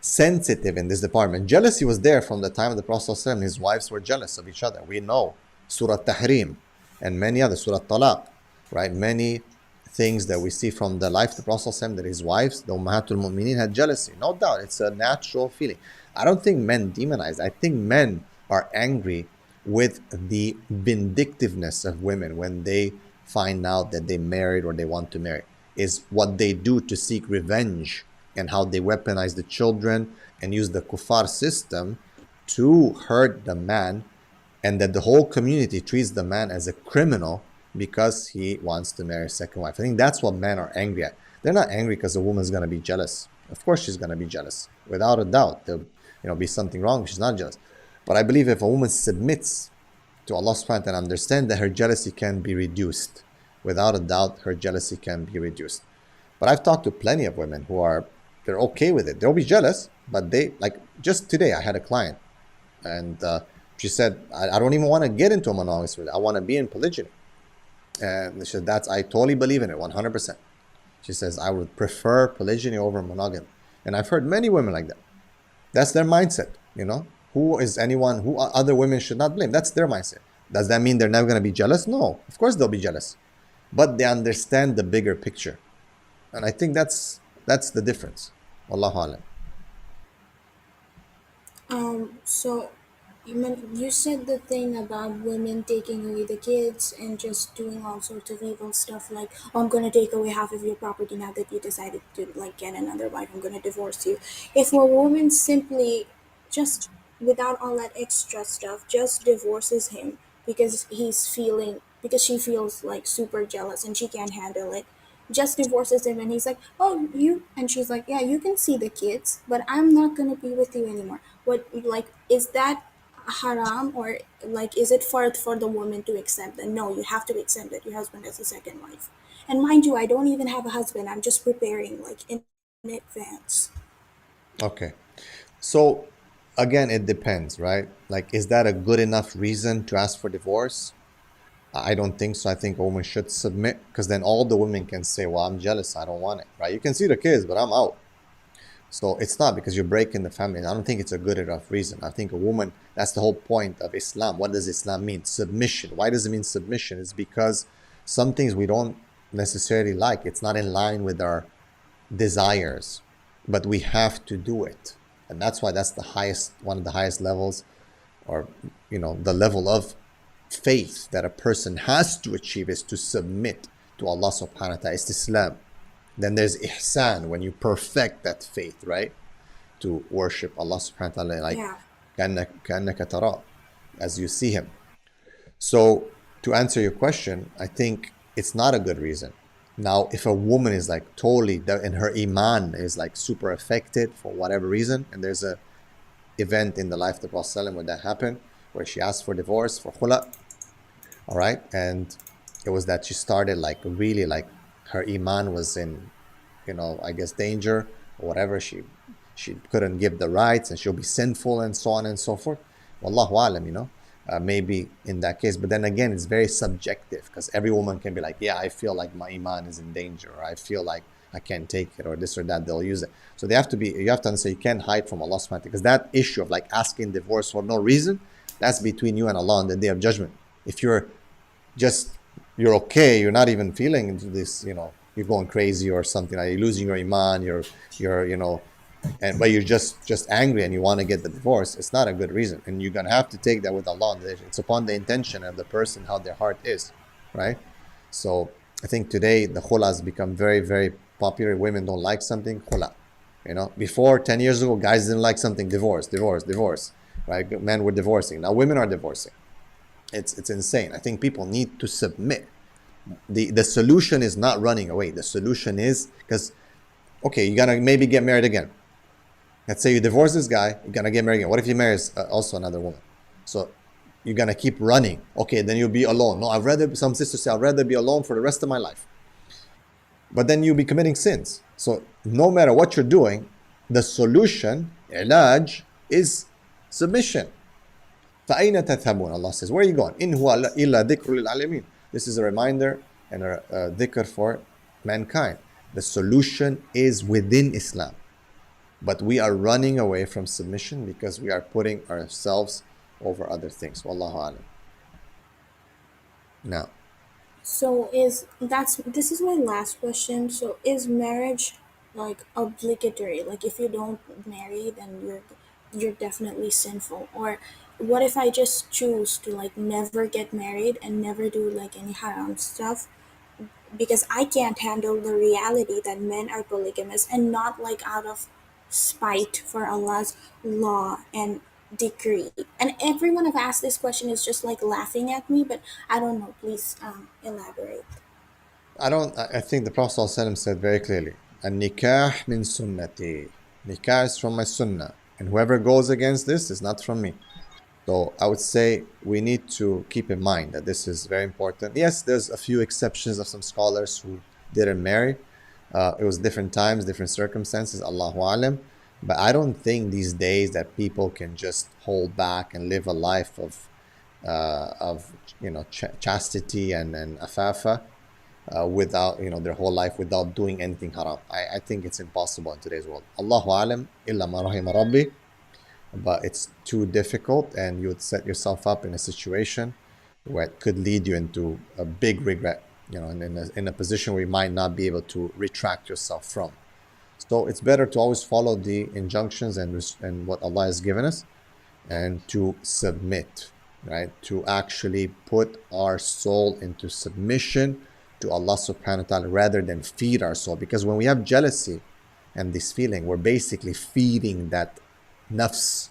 sensitive in this department. Jealousy was there from the time of the Prophet ﷺ. His wives were jealous of each other. We know Surah Tahrim and many other Surah Talaq, right? Many things that we see from the life of the Prophet ﷺ, that his wives, the Ummahatul Mu'mineen, had jealousy. No doubt, it's a natural feeling. I don't think men demonize. I think men are angry with the vindictiveness of women when they find out that they married or they want to marry, is what they do to seek revenge, and how they weaponize the children and use the kuffar system to hurt the man, and that the whole community treats the man as a criminal because he wants to marry a second wife. I think that's what men are angry at. They're not angry because a woman's going to be jealous. Of course she's going to be jealous. Without a doubt, there'll be something wrong if she's not jealous. But I believe if a woman submits to Allah subhanahu wa ta'ala and understand that her jealousy can be reduced, without a doubt, her jealousy can be reduced. But I've talked to plenty of women who they're okay with it. They'll be jealous, but like just today I had a client, and she said, I don't even want to get into a monogamous relationship. I want to be in polygyny. And she said, I totally believe in it, 100%. She says, I would prefer polygyny over monogamy. And I've heard many women like that. That's their mindset, Who is anyone who other women should not blame? That's their mindset. Does that mean they're never going to be jealous? No, of course they'll be jealous. But they understand the bigger picture. And I think that's the difference. Wallahu alam. So you said the thing about women taking away the kids and just doing all sorts of evil stuff like, oh, I'm gonna take away half of your property now that you decided to like get another wife. I'm gonna divorce you. If a woman simply just without all that extra stuff just divorces him because she feels like super jealous and she can't handle it, just divorces him, and he's like, oh, you, and she's like, yeah, you can see the kids, but I'm not gonna be with you anymore. What, like, is that haram, or like is it for the woman to accept that? No, you have to accept that your husband has a second wife. And mind you, I don't even have a husband. I'm just preparing like in advance. Okay. So again, it depends, right? Like, is that a good enough reason to ask for divorce? I don't think so. I think a woman should submit, because then all the women can say, well, I'm jealous, I don't want it, right? You can see the kids, but I'm out. So it's not because you're breaking the family. I don't think it's a good enough reason. I think a woman, that's the whole point of Islam. What does Islam mean? Submission. Why does it mean submission? It's because some things we don't necessarily like. It's not in line with our desires, but we have to do it. And that's why that's one of the highest levels, or, the level of faith that a person has to achieve, is to submit to Allah subhanahu wa ta'ala. It's Islam. Then there's ihsan, when you perfect that faith, right? To worship Allah subhanahu wa ta'ala like Yeah. كأنك تراه, as you see him. So to answer your question, I think it's not a good reason. Now, if a woman is like totally, and her iman is like super affected for whatever reason, and there's a event in the life of the Prophet ﷺ where that happened, where she asked for divorce, for khula, all right, and it was that she started like really like her iman was in, I guess danger or whatever. She couldn't give the rights, and she'll be sinful and so on and so forth. Wallahu alam, maybe in that case. But then again, it's very subjective, because every woman can be like, yeah, I feel like my iman is in danger, or I feel like I can't take it, or this or that. They'll use it. So you have to understand, you can't hide from Allah subhanahu wa ta'ala, because that issue of like asking divorce for no reason, that's between you and Allah on the Day of Judgment. If you're okay, you're not even feeling into this, you're going crazy or something, you're losing your iman, you're but you're just angry and you want to get the divorce, it's not a good reason. And you're going to have to take that with Allah. It's upon the intention of the person, how their heart is, right? So I think today the khula has become very, very popular. Women don't like something, khula. Before 10 years ago, guys didn't like something, divorce, right? Men were divorcing. Now women are divorcing. It's insane. I think people need to submit. The solution is not running away. The solution is, because, okay, you gotta maybe get married again. Let's say you divorce this guy, you're gonna get married again. What if he marries also another woman? So you're gonna keep running. Okay, then you'll be alone. No, some sisters say, I'd rather be alone for the rest of my life. But then you'll be committing sins. So no matter what you're doing, the solution, ilaj, is submission. فَأَيْنَ تَذْهَبُونَ? Allah says, where are you going? إِنْ هُوَ إِلَّا ذِكْرٌ لِلْعَالَمِينَ. This is a reminder and a dhikr for mankind. The solution is within Islam. But we are running away from submission because we are putting ourselves over other things. Wallahu alam. Now, So this is my last question. So is marriage like obligatory? Like if you don't marry, then you're definitely sinful. Or what if I just choose to like never get married and never do like any haram stuff because I can't handle the reality that men are polygamous and not like out of spite for Allah's law and decree. And everyone I've asked this question is just like laughing at me, but I don't know. Please elaborate. I think the Prophet ﷺ said very clearly, An-nikah min sunnati. Nikah is from my sunnah. And whoever goes against this is not from me. So I would say we need to keep in mind that this is very important. Yes, there's a few exceptions of some scholars who didn't marry. It was different times, different circumstances, Allahu alam. But I don't think these days that people can just hold back and live a life of chastity and afafa without their whole life without doing anything haram. I think it's impossible in today's world. Allahu alam illa ma rahima rabbi. But it's too difficult, and you would set yourself up in a situation where it could lead you into a big regret, and in a position where you might not be able to retract yourself from. So it's better to always follow the injunctions and what Allah has given us, and to submit, right? To actually put our soul into submission to Allah subhanahu wa ta'ala rather than feed our soul. Because when we have jealousy and this feeling, we're basically feeding that nafs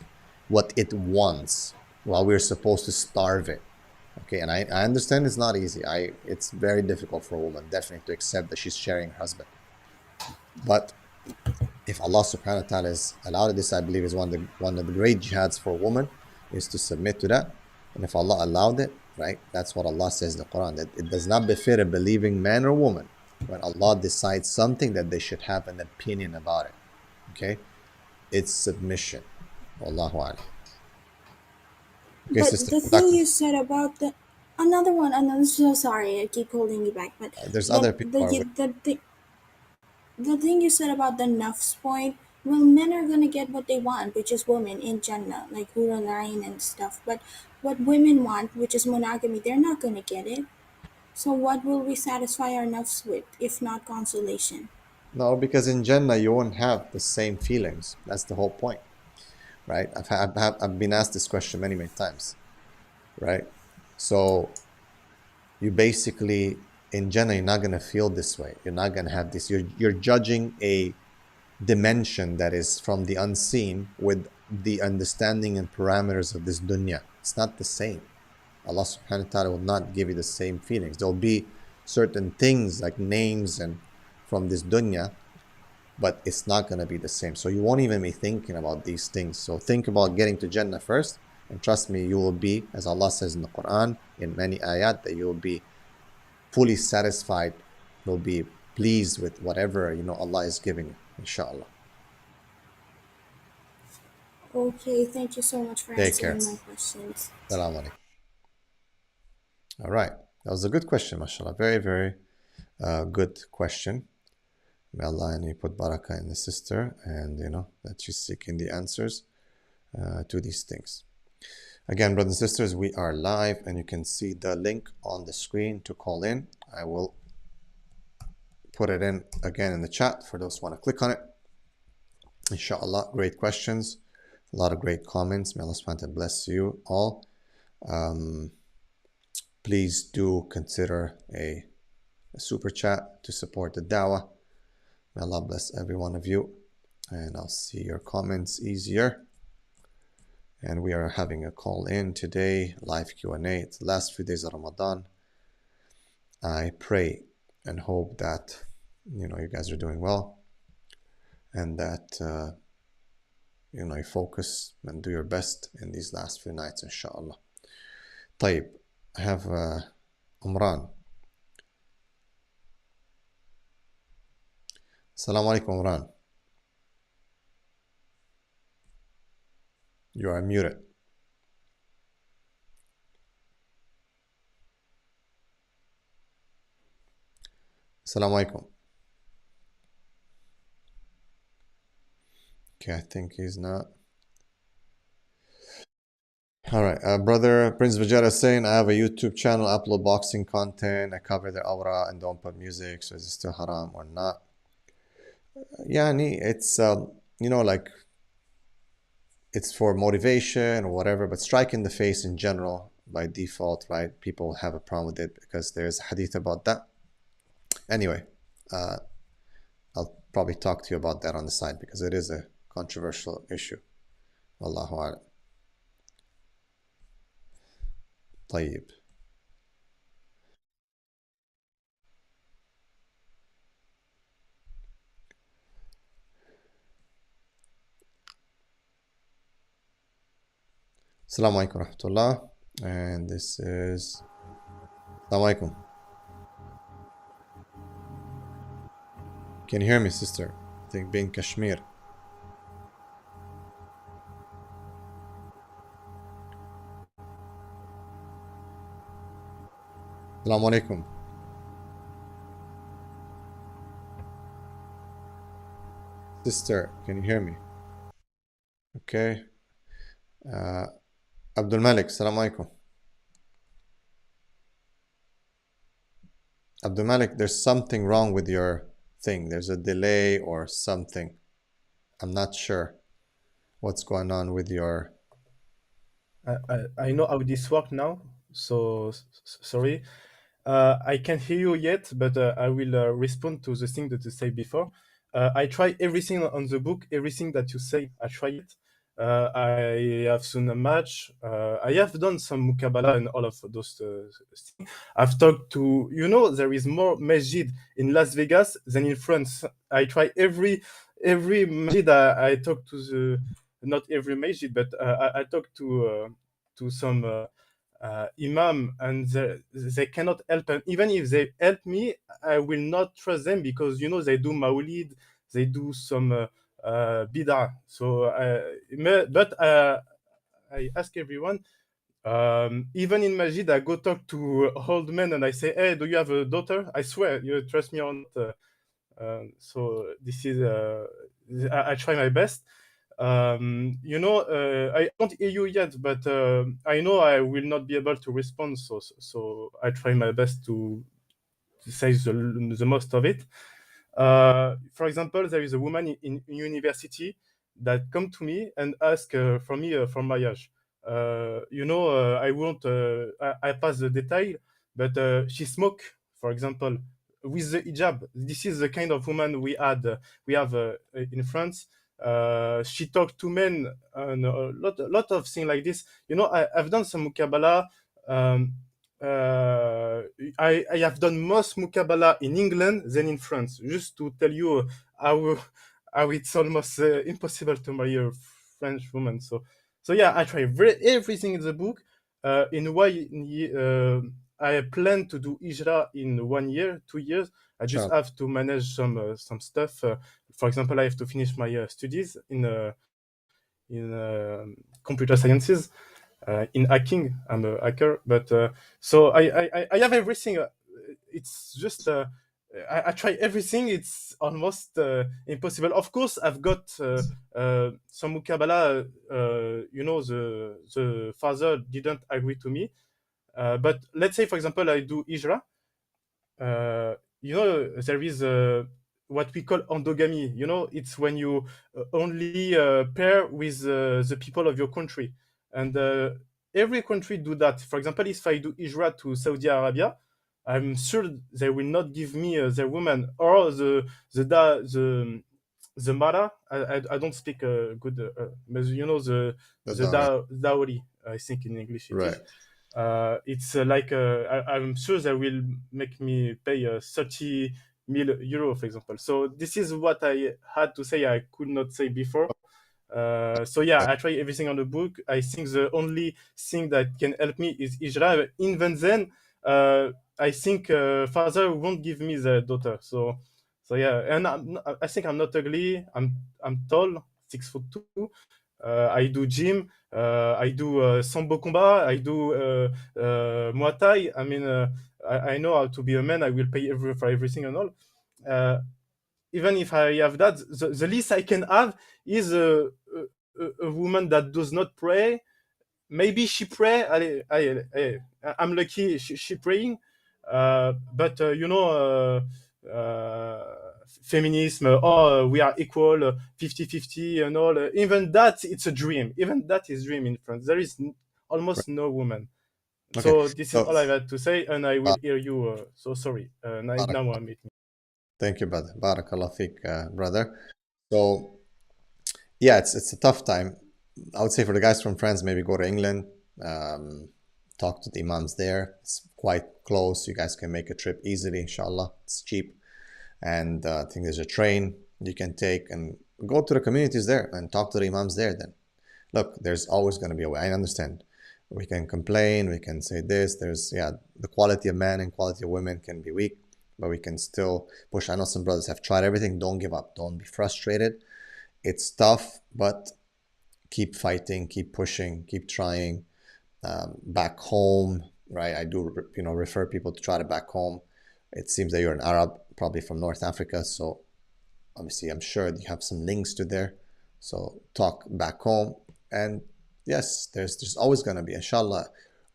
what it wants while we're supposed to starve it. Okay, and I understand it's not easy. It's very difficult for a woman definitely to accept that she's sharing her husband. But if Allah subhanahu wa ta'ala has allowed this, I believe is one of the great jihads for a woman is to submit to that. And if Allah allowed it, right, that's what Allah says in the Quran, that it does not befit a believing man or woman when Allah decides something that they should have an opinion about it. Okay, it's submission. Wallahu a'lam. Okay, But sister, the thing Dr. you said about the another one, and I'm so sorry, I keep holding you back. But There's other people the are the thing you said about the nafs point, well, men are gonna get what they want, which is women in Jannah, like Hura Line and stuff. But what women want, which is monogamy, they're not gonna get it. So what will we satisfy our nafs with, if not consolation? No, because in Jannah you won't have the same feelings. That's the whole point, right? I've been asked this question many, many times, right? So you basically, in Jannah, you're not going to feel this way. You're not going to have this. You're judging a dimension that is from the unseen with the understanding and parameters of this dunya. It's not the same. Allah subhanahu wa ta'ala will not give you the same feelings. There'll be certain things like names and from this dunya, but it's not going to be the same. So you won't even be thinking about these things. So think about getting to Jannah first, and trust me, you will be, as Allah says in the Quran, in many ayat, that you will be fully satisfied, you'll be pleased with whatever Allah is giving you, inshallah. Okay, thank you so much for Take care. answering my questions. Salaam alaikum. All right, that was a good question, mashallah. Very, very good question. May Allah and He put barakah in the sister, and that she's seeking the answers to these things. Again, brothers and sisters, we are live, and you can see the link on the screen to call in. I will put it in again in the chat for those who want to click on it. Inshallah, great questions, a lot of great comments. May Allah subhanahu wa ta'ala bless you all. Please do consider a super chat to support the dawah. May Allah bless every one of you, and I'll see your comments easier. And we are having a call in today, live Q&A. It's the last few days of Ramadan. I pray and hope that you guys are doing well, and that you focus and do your best in these last few nights, inshallah. طيب, I have Umran. Assalamu alaikum, Umran. You are muted. Assalamu alaikum. Okay, I think he's not. All right, brother Prince Vijay is saying, I have a YouTube channel, upload boxing content, I cover the aura and don't put music, so is it still haram or not? Yani, it's, like, it's for motivation or whatever, but strike in the face in general, by default, right? People have a problem with it because there's a hadith about that. Anyway, I'll probably talk to you about that on the side because it is a controversial issue. Wallahu a'lam. طيب. Assalamu alaikum rahmatullah. And this is Assalamu alaikum. Can you hear me, sister? I think being Kashmir. Assalamu alaikum. Sister, can you hear me? Okay. Abdul Malik, Assalamu alaikum. Abdul Malik, there's something wrong with your thing. There's a delay or something. I'm not sure what's going on with your... I know how this works now, so sorry. I can't hear you yet, but I will respond to the thing that you said before. I try everything on the book, everything that you say, I try it. I have seen a match. I have done some mukabala and all of those things. I've talked to, there is more masjid in Las Vegas than in France. I try every masjid. I talk to the, not every masjid, but I talk to some imam, and they cannot help. And even if they help me, I will not trust them because they do maulid, they do some bid'ah. So, but I ask everyone. Even in masjid, I go talk to old men and I say, "Hey, do you have a daughter?" I swear, you trust me or not. So this is I try my best. I don't hear you yet, but I know I will not be able to respond. So I try my best to say the most of it. For example, there is a woman in university that come to me and ask for me for marriage. I won't. I pass the detail, but she smoke, for example, with the hijab. This is the kind of woman we have in France. She talked to men and a lot of things like this. I've done some mukabala. Um, I have done most mukabala in England than in France, just to tell you how it's almost impossible to marry a French woman. So yeah, I try everything in the book. In why I plan to do Hijra in 1 year, 2 years. I just Inshallah. have to manage some stuff. For example, I have to finish my studies in computer sciences. In hacking, I'm a hacker, but so I have everything. It's just I try everything. It's almost impossible. Of course, I've got some mukabala. The father didn't agree to me, but let's say, for example, I do Hijra. There is what we call endogamy. It's when you only pair with the people of your country, and every country do that. For example, if I do Hijra to Saudi Arabia, I'm sure they will not give me their woman or the mara. I don't speak good, but The the dawah. dowry. I think in English it Right. is. It's like I'm sure they will make me pay 30 million euro, for example. So this is what I had to say. I could not say before. So yeah, I try everything on the book. I think the only thing that can help me is Ijra. Even then, I think father won't give me the daughter. So yeah, and I think I'm not ugly. I'm tall, 6'2". I do gym. I do sambo combat. I do Muay Thai. I mean, I know how to be a man. I will pay for everything and all. Uh, Even if I have that, the least I can have is a woman that does not pray. Maybe she pray. I'm lucky she praying, but feminism, we are equal, 50-50 and all. Even that, it's a dream. Even that is dream in France. There is almost no woman. Okay, So this is so all I had to say, and I will hear you. So sorry. Now I'm meeting. thank you, brother. Barakallah fiqh, brother. So yeah, it's a tough time. I would say for the guys from France, maybe go to England, talk to the imams there. It's quite close. You guys can make a trip easily, inshallah. It's cheap. And I think there's a train you can take and go to the communities there and talk to the imams there then. Look, there's always going to be a way. I understand. We can complain, we can say this. The quality of men and quality of women can be weak, but we can still push. I know some brothers have tried everything. Don't give up. Don't be frustrated. It's tough, but keep fighting, keep pushing, keep trying. Back home, right? I do, refer people to try to back home. It seems that you're an Arab, probably from North Africa, so obviously I'm sure you have some links to there. So talk back home, and yes, there's always going to be, inshallah,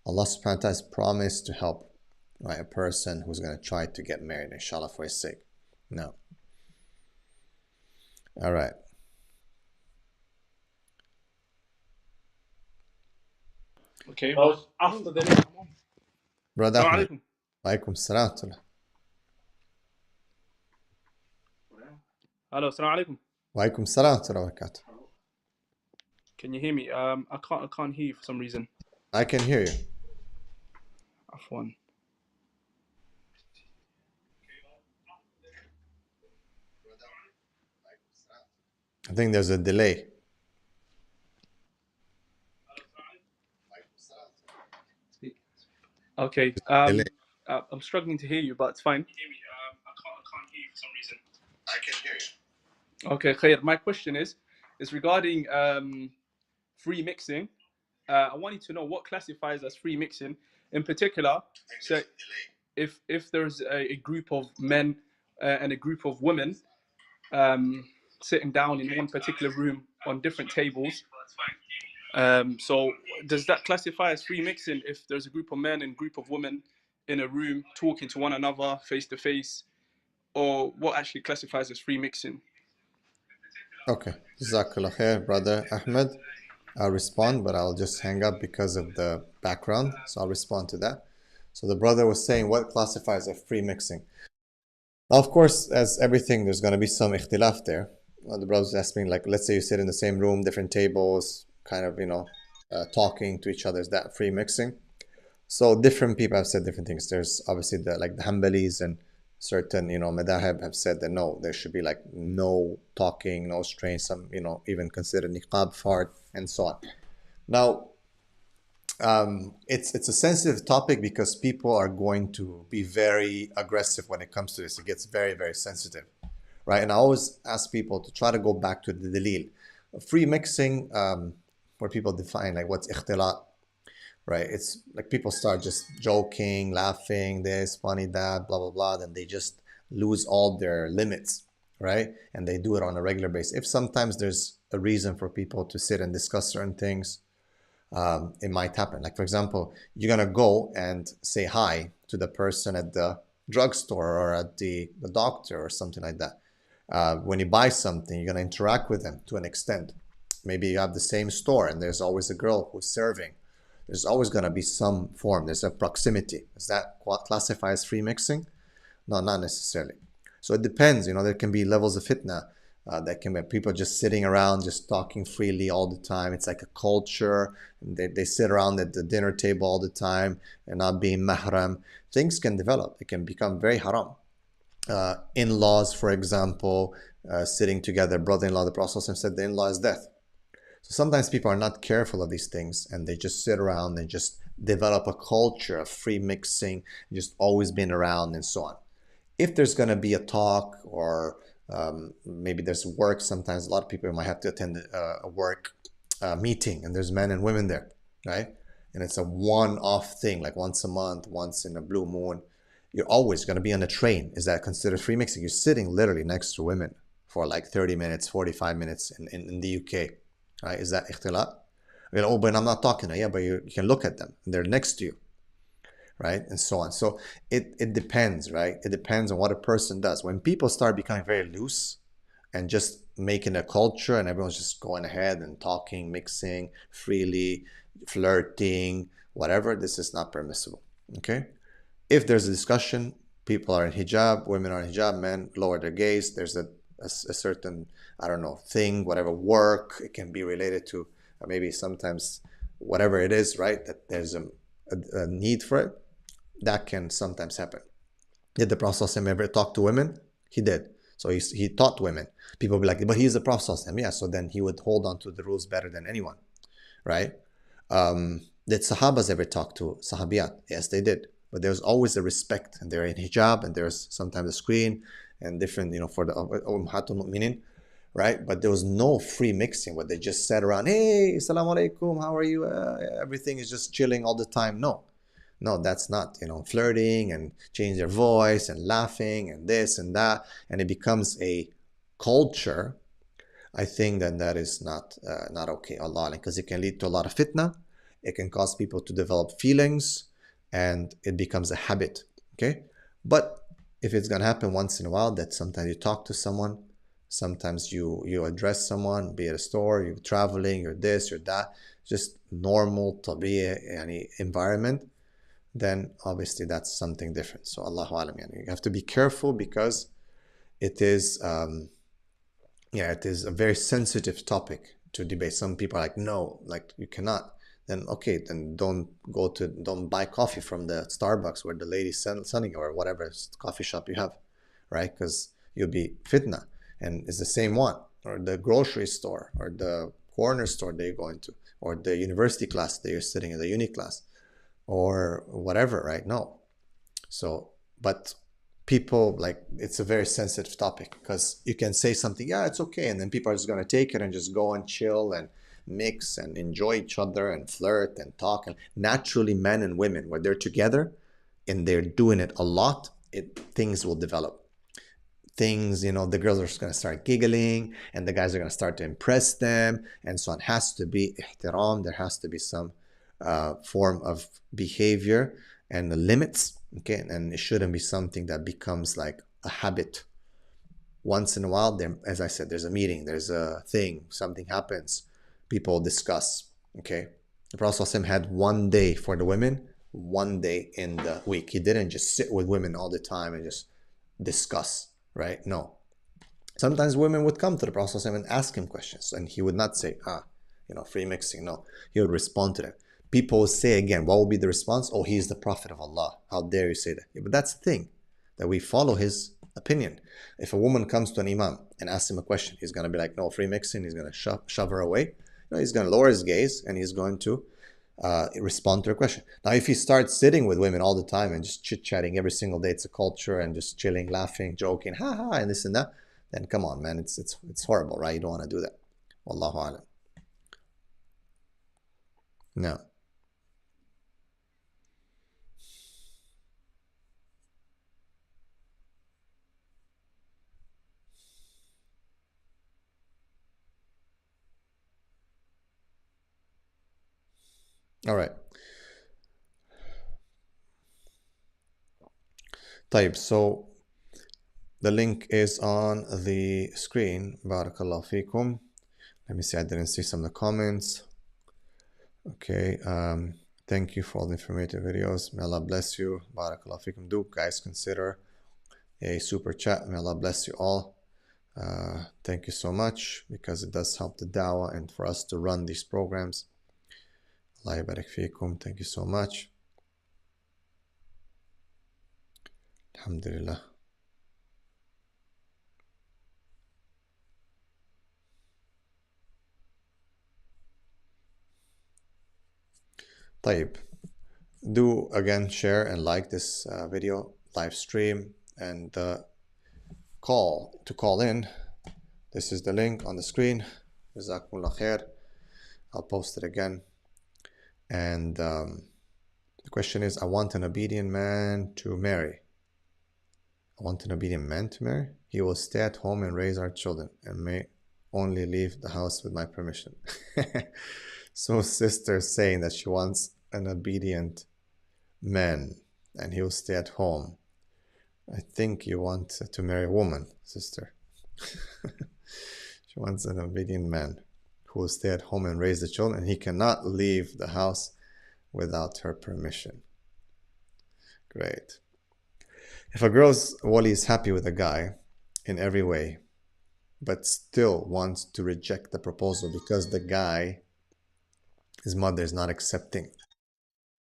Allah subhanahu wa ta'ala has promised to help, right, a person who's going to try to get married, inshallah, for his sake. No. All right. Okay, well, after the next one. Brother Assalamu Ahmed. alaikum. Walaikum salam. Hello, assalamu alaikum. Walaikum salam wa barakatuh. Can you hear me? I can't hear you for some reason. I can hear you. Afwan. I think there's a delay. Okay. Delay. I'm struggling to hear you, but it's fine. I can't hear you for some reason. I can hear you. Okay, Khair. My question is regarding free mixing. I wanted to know what classifies as free mixing. In particular, so if there's a group of men and a group of women sitting down in one particular room on different tables. So does that classify as free mixing if there's a group of men and group of women in a room talking to one another face to face, or what actually classifies as free mixing? Okay. Jazakallah khair, brother Ahmed. I'll respond, but I'll just hang up because of the background. So I'll respond to that. So the brother was saying what classifies as free mixing. Now, of course, as everything, there's going to be some ikhtilaf there. The brother was asking, like, let's say you sit in the same room, different tables, kind of, talking to each other. Is that free mixing? So different people have said different things. There's obviously the Hanbalis and certain, madhahib have said that no, there should be like no talking, no strain, some, even consider niqab fard and so on. Now, it's a sensitive topic because people are going to be very aggressive when it comes to this. It gets very, very sensitive, right? And I always ask people to try to go back to the dalil. Free mixing, where people define like what's ikhtilat, right? It's like people start just joking, laughing, this, funny, that, blah, blah, blah. Then they just lose all their limits, right? And they do it on a regular basis. If sometimes there's a reason for people to sit and discuss certain things, it might happen. Like, for example, you're going to go and say hi to the person at the drugstore or at the doctor or something like that. When you buy something, you're going to interact with them to an extent. Maybe you have the same store and there's always a girl who's serving. There's always going to be some form. There's a proximity. Is that classified as free mixing? No, not necessarily. So it depends. There can be levels of fitna. That can be people just sitting around, just talking freely all the time. It's like a culture. They sit around at the dinner table all the time and not being mahram. Things can develop. It can become very haram. In-laws, for example, sitting together, brother-in-law, the Prophet said the in-law is death. So sometimes people are not careful of these things and they just sit around and just develop a culture of free mixing, just always being around and so on. If there's going to be a talk or maybe there's work, sometimes a lot of people might have to attend a work meeting and there's men and women there, right? And it's a one-off thing, like once a month, once in a blue moon. You're always going to be on a train. Is that considered free mixing? You're sitting literally next to women for like 30 minutes, 45 minutes in the UK, right? Is that ikhtilat? You know, oh, but I'm not talking to them. Yeah, but you can look at them. They're next to you, right? And so on. So it depends, right? It depends on what a person does. When people start becoming very loose and just making a culture and everyone's just going ahead and talking, mixing freely, flirting, whatever, this is not permissible, okay? If there's a discussion, people are in hijab, women are in hijab, men lower their gaze, there's a certain, I don't know, thing, whatever, work, it can be related to maybe sometimes whatever it is, right? That there's a need for it. That can sometimes happen. Did the Prophet ever talk to women? He did. So he taught women. People will be like, but he's the Prophet. Yeah, so then he would hold on to the rules better than anyone, right? Did Sahabas ever talk to Sahabiyat? Yes, they did. But there's always a respect, and they're in hijab, and there's sometimes a screen, and different, you know, for the Ummahatul Mu'minin, right? But there was no free mixing where they just sat around, hey, assalamu alaikum, how are you? Everything is just chilling all the time. No, that's not, you know, flirting and change their voice and laughing and this and that, and it becomes a culture. I think that is not okay, Allah, because it can lead to a lot of fitna. It can cause people to develop feelings, and it becomes a habit. Okay, but if it's gonna happen once in a while, that sometimes you talk to someone, sometimes you address someone, be at a store, you're traveling, you're this, you're that, just normal tabi'i environment, then obviously that's something different. So Allahu alam, you have to be careful because it is it is a very sensitive topic to debate. Some people are like, no, like you cannot. Then okay, then don't buy coffee from the Starbucks where the lady's selling or whatever coffee shop you have, right? Because you'll be fitna, and it's the same one, or the grocery store, or the corner store that you're going to, or the university class that you're sitting in, the uni class, or whatever, right? No. So, but people, like, it's a very sensitive topic because you can say something, yeah, it's okay, and then people are just going to take it and just go and chill and mix and enjoy each other and flirt and talk. And naturally, men and women, when they're together and they're doing it a lot, things will develop. Things, you know, the girls are just going to start giggling and the guys are going to start to impress them, and so on. It has to be ihtiram. There has to be some form of behavior and the limits, okay? And it shouldn't be something that becomes like a habit. Once in a while, there, as I said, there's a meeting, there's a thing, something happens, people discuss, okay? The Prophet ﷺ had one day for the women, one day in the week. He didn't just sit with women all the time and just discuss, right? No. Sometimes women would come to the Prophet ﷺ and ask him questions, and he would not say, free mixing. No, he would respond to them. People will say again, what will be the response? Oh, he's the Prophet of Allah. How dare you say that? Yeah, but that's the thing, that we follow his opinion. If a woman comes to an imam and asks him a question, he's going to be like, no, free mixing. He's going to shove her away. No, he's going to lower his gaze and he's going to respond to her question. Now, if he starts sitting with women all the time and just chit-chatting every single day, it's a culture, and just chilling, laughing, joking, ha ha, and this and that, then come on, man, it's horrible, right? You don't want to do that. Wallahu alam. No. All right. طيب, so the link is on the screen. Barakallahu feekum. Let me see, I didn't see some of the comments. Okay, thank you for all the informative videos. May Allah bless you. Barakallahu feekum. Do guys consider a super chat. May Allah bless you all. Thank you so much, because it does help the dawah and for us to run these programs. Allah yabarak feekum. Thank you so much. Alhamdulillah. طيب, do again share and like this video live stream, and call in. This is the link on the screen. Jazakumullah khair. I'll post it again. And the question is, I want an obedient man to marry. I want an obedient man to marry. He will stay at home and raise our children and may only leave the house with my permission. So sister saying that she wants an obedient man and he will stay at home. I think you want to marry a woman, sister. She wants an obedient man who will stay at home and raise the children, and he cannot leave the house without her permission. Great. If a girl's wali is happy with a guy in every way, but still wants to reject the proposal because the guy, his mother, is not accepting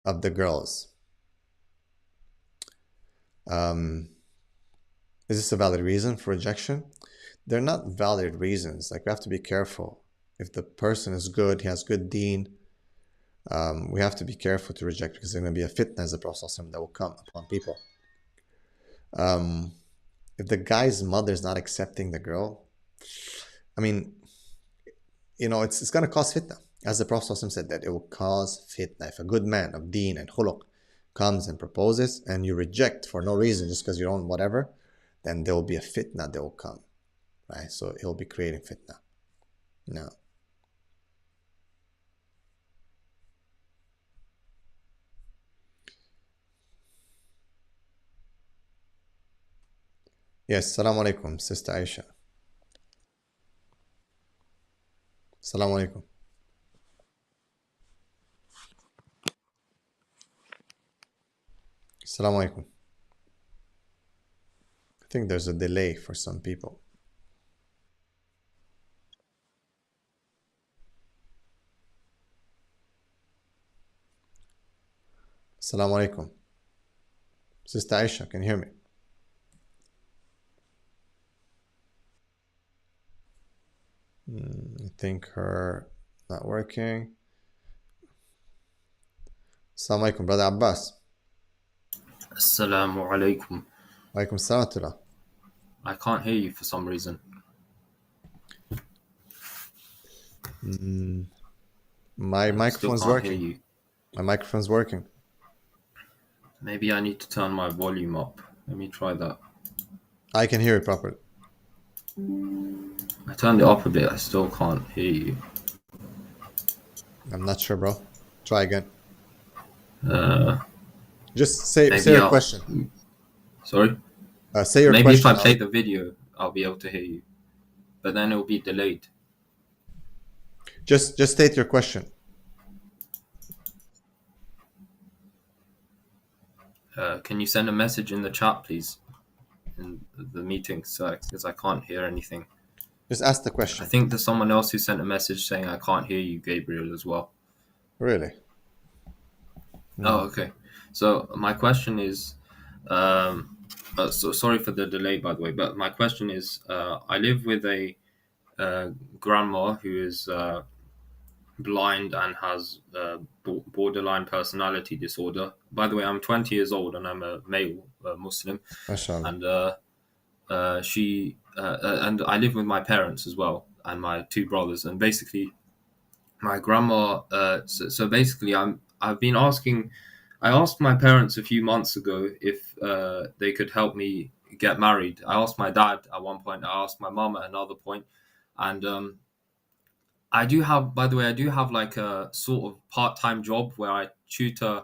of the girls, is this a valid reason for rejection? They're not valid reasons. Like, we have to be careful. If the person is good, he has good deen, we have to be careful to reject, because there's going to be a fitna, as the Prophet ﷺ, that will come upon people. If the guy's mother is not accepting the girl, I mean, you know, it's going to cause fitna. As the Prophet ﷺ said, that it will cause fitna. If a good man of deen and khuluq comes and proposes, and you reject for no reason, just because you don't whatever, then there will be a fitna that will come, right? So he'll be creating fitna. No. Yes, Assalamu alaikum, Sister Aisha. Assalamu alaikum. Assalamu alaikum. I think there's a delay for some people. Assalamu alaikum. Sister Aisha, can you hear me? I think her not working. Assalamu alaikum, Brother Abbas. Assalamu alaikum. Alaikum salam. I can't hear you for some reason. My microphone's working. My microphone's working. Maybe I need to turn my volume up. Let me try that. I can hear it properly. I turned it up a bit. I still can't hear you. I'm not sure, bro. Try again. Just say your question. Sorry? Say your maybe question. Maybe if I play the video, I'll be able to hear you. But then it will be delayed. Just state your question. Can you send a message in the chat, please? In the meeting, because I can't hear anything. Just ask the question. I think there's someone else who sent a message saying I can't hear you, Gabriel, as well. Really? Oh, okay. So my question is, so sorry for the delay, by the way, but my question is, I live with a grandma who is blind and has borderline personality disorder. By the way, I'm 20 years old and I'm a male Muslim. Mashallah. And she and I live with my parents as well and my two brothers. And basically, my grandma. So basically, I asked my parents a few months ago if they could help me get married. I asked my dad at one point. I asked my mom at another point, and I do have, by the way, like a sort of part-time job where I tutor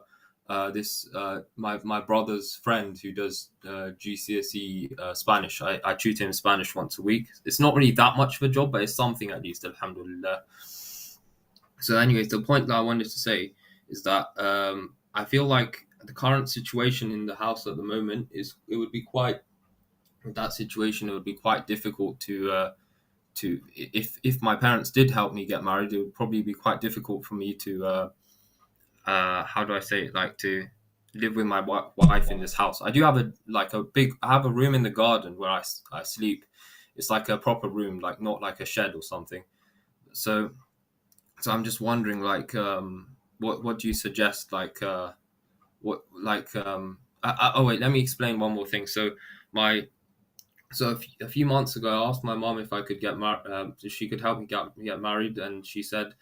my brother's friend who does GCSE Spanish. I tutor him Spanish once a week. It's not really that much of a job, but it's something at least, alhamdulillah. So anyways, the point that I wanted to say is that I feel like the current situation in the house at the moment it would be quite difficult to if my parents did help me get married, it would probably be quite difficult for me to how do I say it, like to live with my wife in this house. I do have I have a room in the garden where I sleep. It's like a proper room, like not like a shed or something. So I'm just wondering, like, what do you suggest? Oh wait, let me explain one more thing. So a few months ago, I asked my mom if I could get married. She could help me get married, and she said,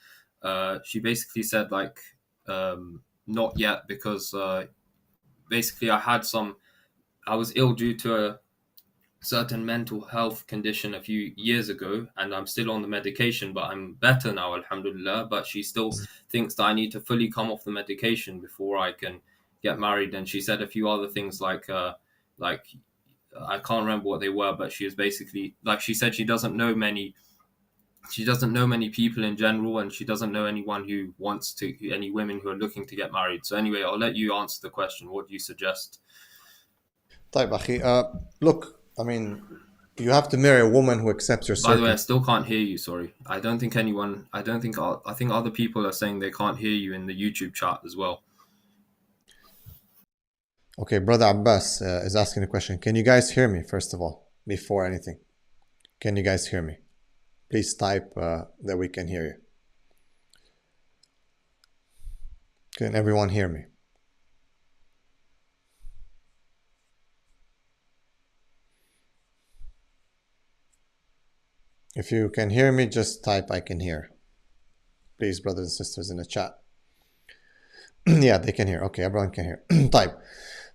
she basically said like, not yet, because basically I was ill due to a certain mental health condition a few years ago, and I'm still on the medication, but I'm better now, alhamdulillah. But she still thinks that I need to fully come off the medication before I can get married. And she said a few other things like I can't remember what they were, but she was basically like, she said she doesn't know many people in general, and she doesn't know anyone who wants to, any women who are looking to get married. So anyway, I'll let you answer the question. What do you suggest? طيب أخي, look, I mean, you have to marry a woman who accepts your By the way, I circumstances. still can't hear you. Sorry, I think other people are saying they can't hear you in the YouTube chat as well. Okay, Brother Abbas is asking a question. Can you guys hear me, first of all, before anything? Can you guys hear me? Please type that we can hear you. Can everyone hear me? If you can hear me, just type I can hear. Please, brothers and sisters in the chat. Yeah, they can hear. Okay, everyone can hear. Type.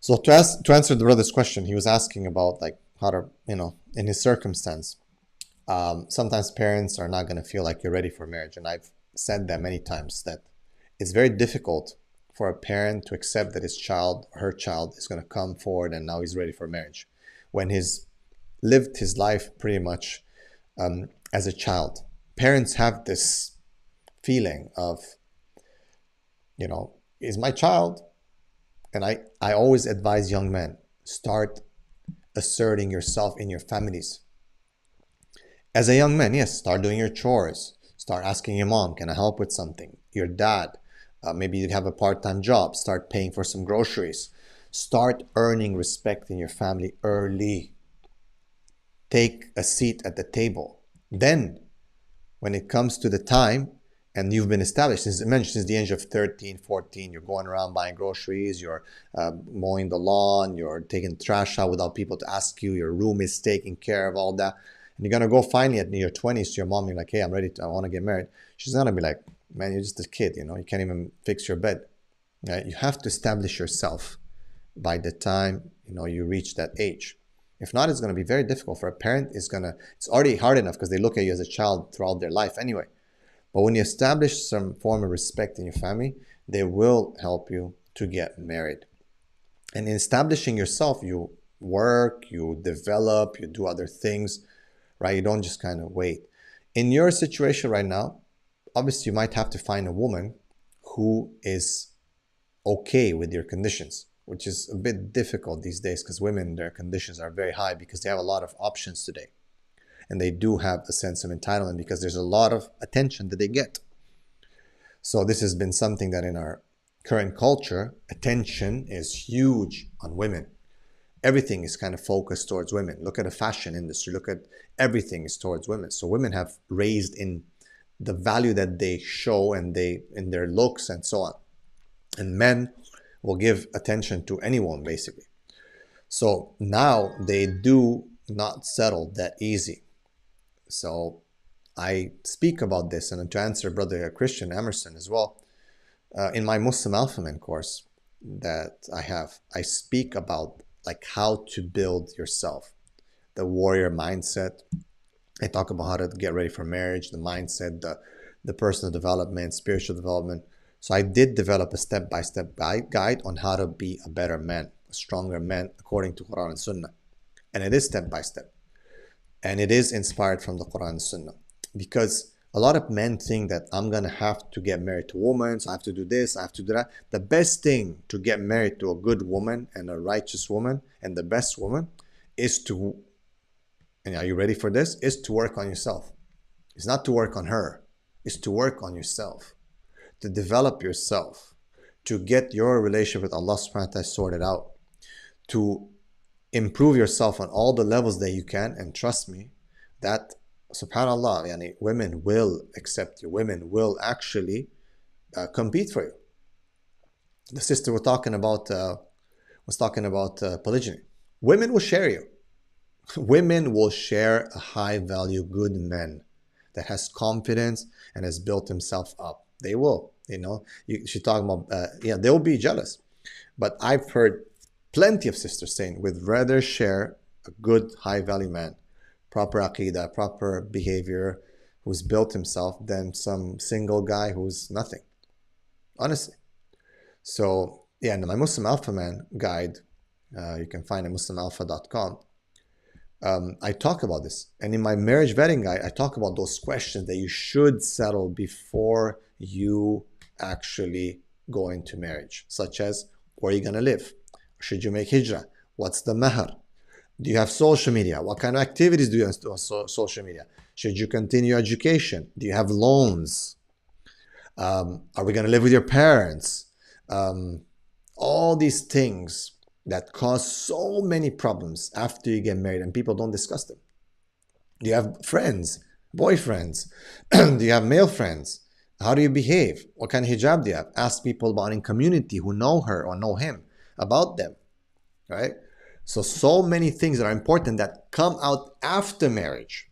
So to answer the brother's question, he was asking about like how to, in his circumstance, sometimes parents are not going to feel like you're ready for marriage. And I've said that many times, that it's very difficult for a parent to accept that his child, her child, is going to come forward and now he's ready for marriage, when he's lived his life pretty much as a child. Parents have this feeling of, is my child. And I always advise young men, start asserting yourself in your families. As a young man, yes, start doing your chores. Start asking your mom, can I help with something? Your dad, maybe you have a part-time job. Start paying for some groceries. Start earning respect in your family early. Take a seat at the table. Then, when it comes to the time, and you've been established, since the age of 13, 14, you're going around buying groceries, you're mowing the lawn, you're taking trash out without people to ask you, your room is taken care of, all that. And you're going to go finally at your 20s to your mom, you're like, hey, I want to get married. She's going to be like, man, you're just a kid, you can't even fix your bed. Right? You have to establish yourself by the time, you reach that age. If not, it's going to be very difficult for a parent. It's already hard enough because they look at you as a child throughout their life anyway. But when you establish some form of respect in your family, they will help you to get married. And in establishing yourself, you work, you develop, you do other things, right? You don't just kind of wait. In your situation right now, obviously you might have to find a woman who is okay with your conditions, which is a bit difficult these days because women, their conditions are very high because they have a lot of options today. And they do have a sense of entitlement because there's a lot of attention that they get. So this has been something that in our current culture, attention is huge on women. Everything is kind of focused towards women. Look at the fashion industry. Look at everything is towards women. So women have raised in the value that they show and in their looks and so on. And men will give attention to anyone basically. So now they do not settle that easy. So I speak about this, and to answer Brother Christian Emerson as well, in my Muslim Alpha Man course that I have, I speak about like how to build yourself, the warrior mindset. I talk about how to get ready for marriage, the mindset, the personal development, spiritual development. So I did develop a step-by-step guide on how to be a better man, a stronger man according to Quran and Sunnah. And it is step-by-step. And it is inspired from the Quran and Sunnah. Because a lot of men think that I'm going to have to get married to a woman, so I have to do this, I have to do that. The best thing to get married to a good woman and a righteous woman and the best woman is to, and are you ready for this? Is to work on yourself. It's not to work on her. It's to work on yourself. To develop yourself. To get your relationship with Allah subhanahu wa ta'ala sorted out. To improve yourself on all the levels that you can, and trust me that subhanallah, women will accept you. Women will actually compete for you. The sister was talking about polygyny. Women will share you. Women will share a high-value, good man that has confidence and has built himself up. They will, she's talking about, they'll be jealous. But I've heard plenty of sisters saying we'd rather share a good, high-value man, proper aqidah, proper behavior, who's built himself than some single guy who's nothing. Honestly. So, yeah, in my Muslim Alpha Man guide, you can find it at muslimalpha.com. I talk about this. And in my marriage vetting guide, I talk about those questions that you should settle before you actually go into marriage, such as, where are you going to live? Should you make hijrah? What's the mahar? Do you have social media? What kind of activities do you have on social media? Should you continue education? Do you have loans? Are we going to live with your parents? All these things that cause so many problems after you get married, and people don't discuss them. Do you have friends, boyfriends? Do you have male friends? How do you behave? What kind of hijab do you have? Ask people about in community who know her or know him about them, right? So many things that are important that come out after marriage.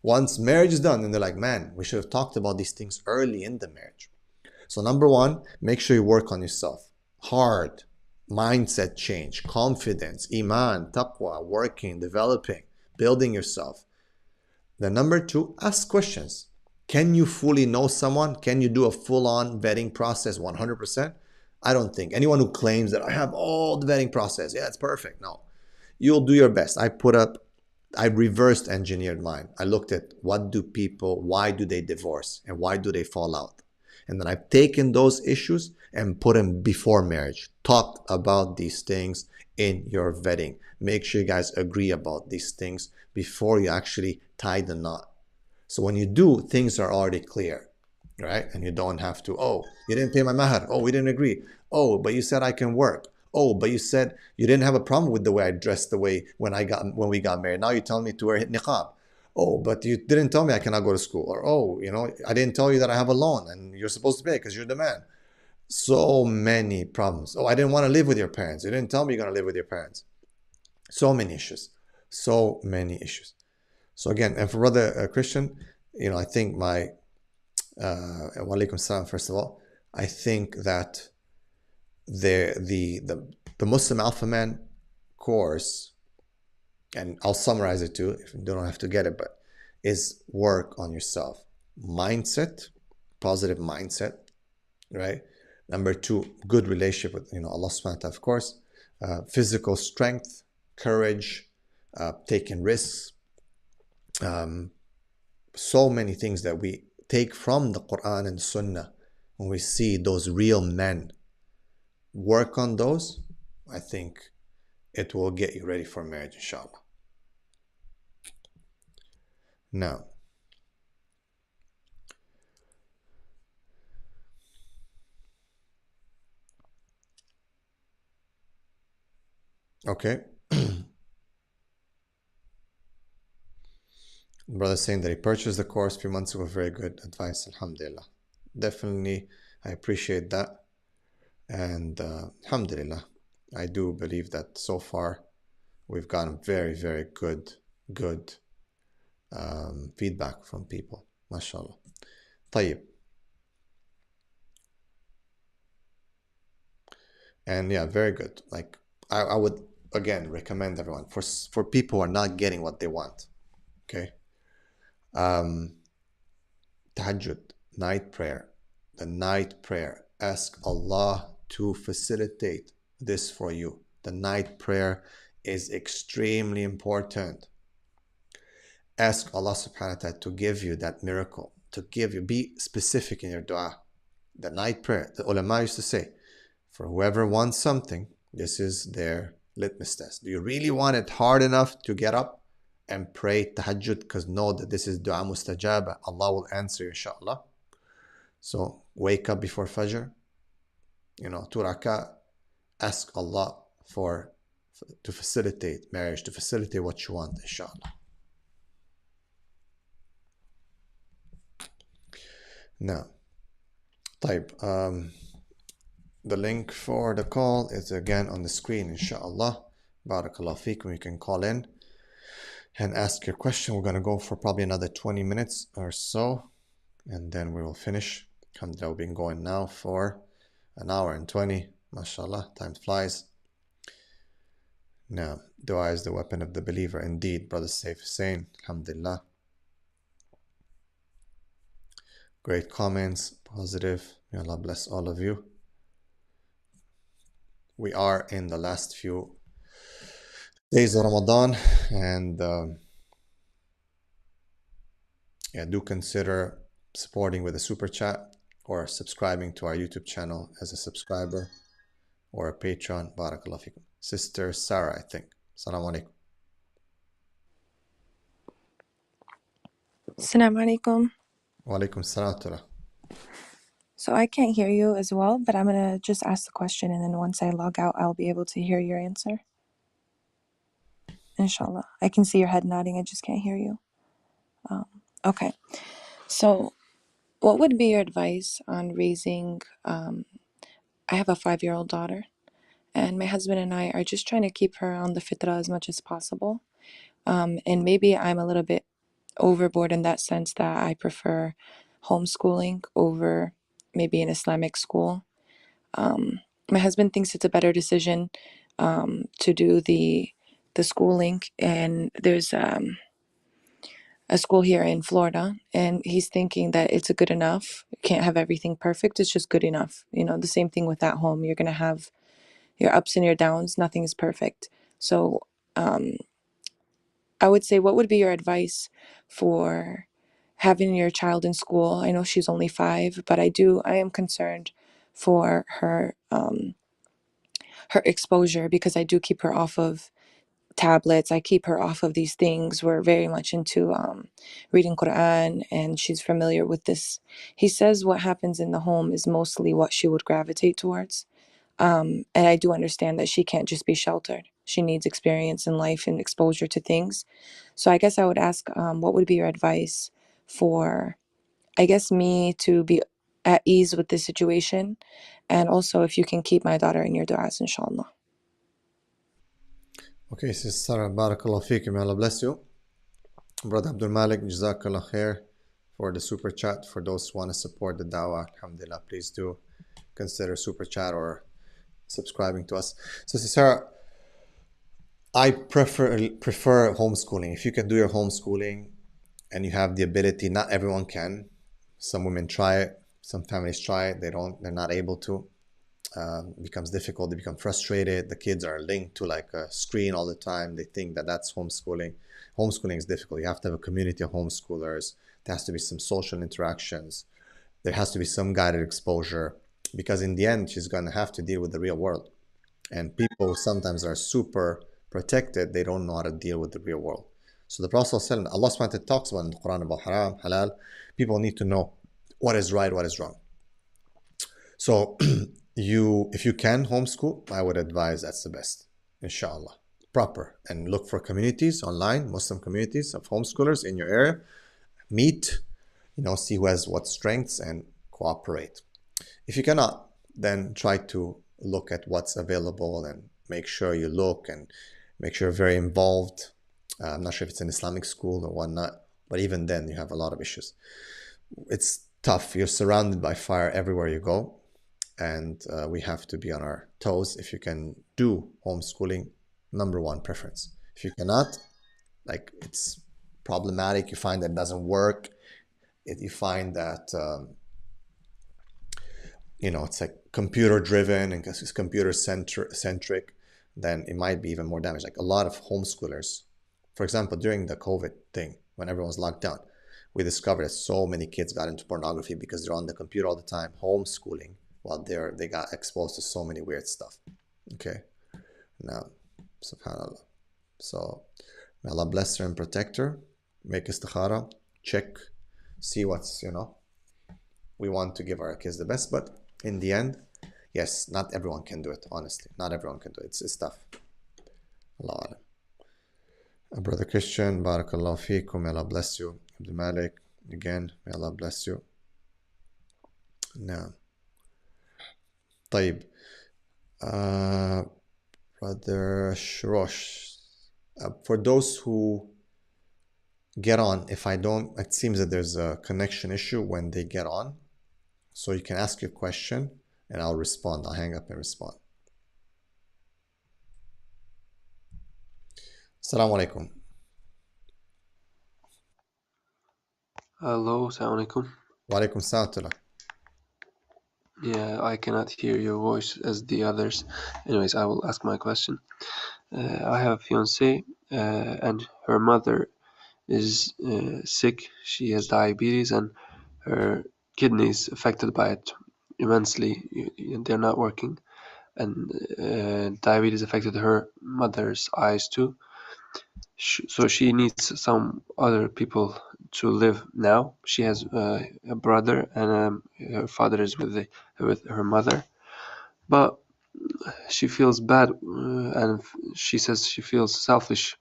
Once marriage is done, and they're like, man, we should have talked about these things early in the marriage. So number one, make sure you work on yourself. Hard. Mindset change, confidence, iman, taqwa, working, developing, building yourself. Then number two, ask questions. Can you fully know someone? Can you do a full-on vetting process 100%? I don't think. Anyone who claims that I have all the vetting process, yeah, it's perfect. No. You'll do your best. I reversed engineered mine. I looked at why do they divorce and why do they fall out? And then I've taken those issues and put them before marriage. Talk about these things in your vetting. Make sure you guys agree about these things before you actually tie the knot. So when you do, things are already clear, right? And you don't have to, oh, you didn't pay my mahar. Oh, we didn't agree. Oh, but you said I can work. Oh, but you said you didn't have a problem with the way I dressed the way when we got married. Now you're telling me to wear niqab. Oh, but you didn't tell me I cannot go to school. Or, oh, I didn't tell you that I have a loan and you're supposed to pay because you're the man. So many problems. Oh, I didn't want to live with your parents. You didn't tell me you're going to live with your parents. So many issues. So many issues. So again, and for brother Christian, I think wa alaikum salam, first of all, I think that the Muslim Alpha Man course, and I'll summarize it too, if you don't have to get it, but is work on yourself. Mindset, positive mindset, right? Number two, good relationship with Allah subhanahu wa ta'ala, of course. Physical strength, courage, taking risks. So many things that we take from the Quran and Sunnah when we see those real men. Work on those. I think it will get you ready for marriage, inshallah. Now, okay. Brother saying that he purchased the course a few months ago. Very good advice, alhamdulillah. Definitely, I appreciate that. And alhamdulillah, I do believe that so far we've gotten very, very good feedback from people. MashaAllah. طيب. And yeah, very good. Like I would again recommend everyone for people who are not getting what they want. Okay. Tahajjud, night prayer. The night prayer. Ask Allah to facilitate this for you. The night prayer is extremely important. Ask Allah subhanahu wa ta'ala to give you that miracle, be specific in your dua. The night prayer, the ulama used to say, for whoever wants something, this is their litmus test. Do you really want it hard enough to get up and pray tahajjud? Because know that this is dua mustajaba. Allah will answer you, inshallah. So wake up before Fajr, 2 rak'ah, ask Allah to facilitate marriage, to facilitate what you want, inshallah. Now, طيب, The link for the call is again on the screen, inshallah. Barakallah fikum. You can call in and ask your question. We're going to go for probably another 20 minutes or so, and then we will finish. Alhamdulillah, we've been going now for an hour and 20. MashaAllah, time flies. Now, dua is the weapon of the believer. Indeed, Brother Saif Hussein, alhamdulillah. Great comments, positive. May Allah bless all of you. We are in the last few days of Ramadan, and do consider supporting with a super chat or subscribing to our YouTube channel as a subscriber or a patron. Barakallah fikum. Sister Sarah, I think. Assalamu alaikum. Assalamu alaikum. Wa alaikum salam. So I can't hear you as well, but I'm going to just ask the question, and then once I log out, I'll be able to hear your answer. Inshallah. I can see your head nodding, I just can't hear you. Okay. So what would be your advice on raising, I have a 5-year-old daughter, and my husband and I are just trying to keep her on the fitrah as much as possible. And maybe I'm a little bit overboard in that sense that I prefer homeschooling over maybe an Islamic school. My husband thinks it's a better decision to do the schooling, and there's a school here in Florida, and he's thinking that it's a good enough. You can't have everything perfect, it's just good enough. You know, the same thing with at home. You're going to have your ups and your downs. Nothing is perfect. So I would say, what would be your advice for having your child in school? I know she's only 5, but I am concerned for her her exposure, because I do keep her off of tablets. I keep her off of these things. We're very much into reading Quran, and she's familiar with this. He says what happens in the home is mostly what she would gravitate towards. And I do understand that she can't just be sheltered. She needs experience in life and exposure to things. So I guess I would ask, what would be your advice for, I guess, me to be at ease with this situation? And also, if you can keep my daughter in your du'as, inshallah. Okay, Sister Sarah, barakallah fikum. May Allah bless you. Brother Abdul Malik, jazakallah khair for the super chat. For those who want to support the dawah, alhamdulillah, please do consider super chat or subscribing to us. Sister Sarah, I prefer homeschooling. If you can do your homeschooling and you have the ability, not everyone can. Some women try it, some families try it, they're not able to. Becomes difficult, they become frustrated. The kids are linked to like a screen all the time. They think that that's homeschooling. Homeschooling is difficult. You have to have a community of homeschoolers. There has to be some social interactions. There has to be some guided exposure, because in the end, she's going to have to deal with the real world. And people sometimes are super protected. They don't know how to deal with the real world. So the Prophet ﷺ, Allah subhanahu wa ta'ala talks about in the Quran about haram, halal. People need to know what is right, what is wrong. So if you can homeschool, I would advise that's the best, inshallah. Proper. And look for communities online, Muslim communities of homeschoolers in your area. Meet, see who has what strengths and cooperate. If you cannot, then try to look at what's available and make sure you look and make sure you're very involved. I'm not sure if it's an Islamic school or whatnot, but even then you have a lot of issues. It's tough. You're surrounded by fire everywhere you go. And we have to be on our toes. If you can do homeschooling, number one preference. If you cannot, like, it's problematic, you find that it doesn't work, you find that it's like computer driven and it's computer centric, then it might be even more damage. Like a lot of homeschoolers, for example, during the COVID thing, when everyone was locked down, we discovered that so many kids got into pornography because they're on the computer all the time, homeschooling, while they got exposed to so many weird stuff. Okay, now, subhanallah. So may Allah bless her and protect her. Make istikhara, check, see what's, we want to give our kids the best, but in the end, yes, not everyone can do it, honestly. Not everyone can do it. It's tough. Allah Alam. Brother Christian, barakallahu feekum. May Allah bless you. Abdul Malik, again, may Allah bless you. Now, طيب. Brother Shrosh. For those who get on, if I don't, it seems that there's a connection issue when they get on. So you can ask your question and I'll respond. I'll hang up and respond. Assalamu alaikum. Hello, Assalamu alaikum. Wa alaikum salam. Yeah, I cannot hear your voice as the others. Anyways, I will ask my question. I have a fiancée, and her mother is sick. She has diabetes, and her kidneys affected by it immensely. They're not working, and diabetes affected her mother's eyes too. So she needs some other people to live now. She has a brother, and her father is with her mother. But she feels bad, and she says she feels selfish.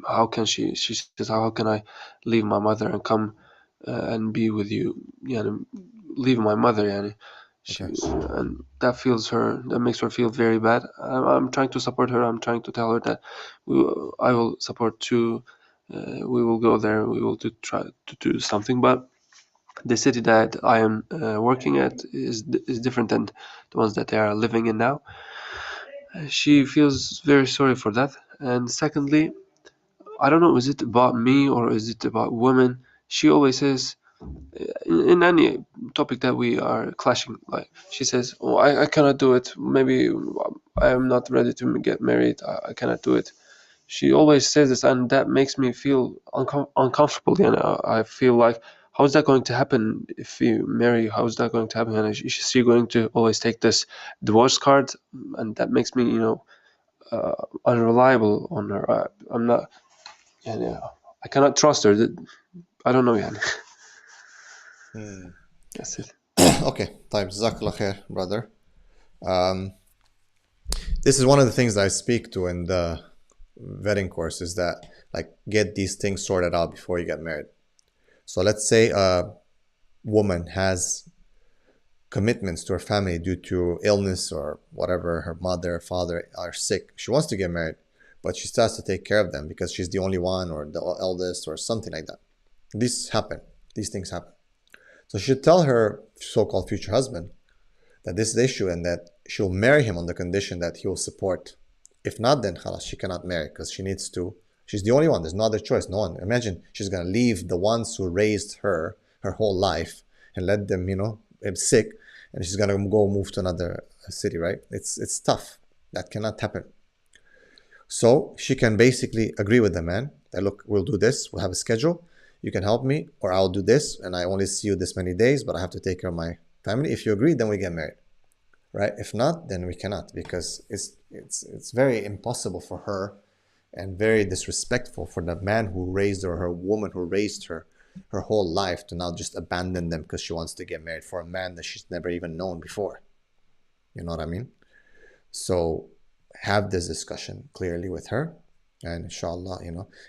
How can she? She says, "How can I leave my mother and come and be with you? Yeah, leave my mother, yani." Okay. And that makes her feel very bad. I'm trying to support her. I'm trying to tell her that I will support too. We will go there. We will try to do something. But the city that I am working at is different than the ones that they are living in now. She feels very sorry for that. And secondly, I don't know, is it about me or is it about women? She always says, in any topic that we are clashing, like she says, "Oh, I cannot do it. Maybe I am not ready to get married. I cannot do it." She always says this, and that makes me feel uncomfortable. You know, I feel like, how is that going to happen if you marry? How is that going to happen? And is she going to always take this divorce card? And that makes me, unreliable on her. I'm not, I cannot trust her. I don't know, yani. That's it. Okay. طيب جزاك khair, brother. This is one of the things that I speak to in the vetting course, is that, like, get these things sorted out before you get married. So let's say a woman has commitments to her family due to illness or whatever. Her mother, father are sick. She wants to get married, but she still has to take care of them because she's the only one or the eldest or something like that. These happen. These things happen. So she should tell her so-called future husband that this is the issue and that she'll marry him on the condition that he will support. If not, then khalas, she cannot marry because she needs to. She's the only one. There's no other choice. No one. Imagine she's going to leave the ones who raised her whole life and let them, sick, and she's going to go move to another city, right? It's tough. That cannot happen. So she can basically agree with the man that, look, we'll do this. We'll have a schedule. You can help me, or I'll do this, and I only see you this many days, but I have to take care of my family. If you agree, then we get married, right? If not, then we cannot, because it's very impossible for her and very disrespectful for the man who raised her woman who raised her whole life, to now just abandon them because she wants to get married for a man that she's never even known before. You know what I mean? So have this discussion clearly with her, and inshallah,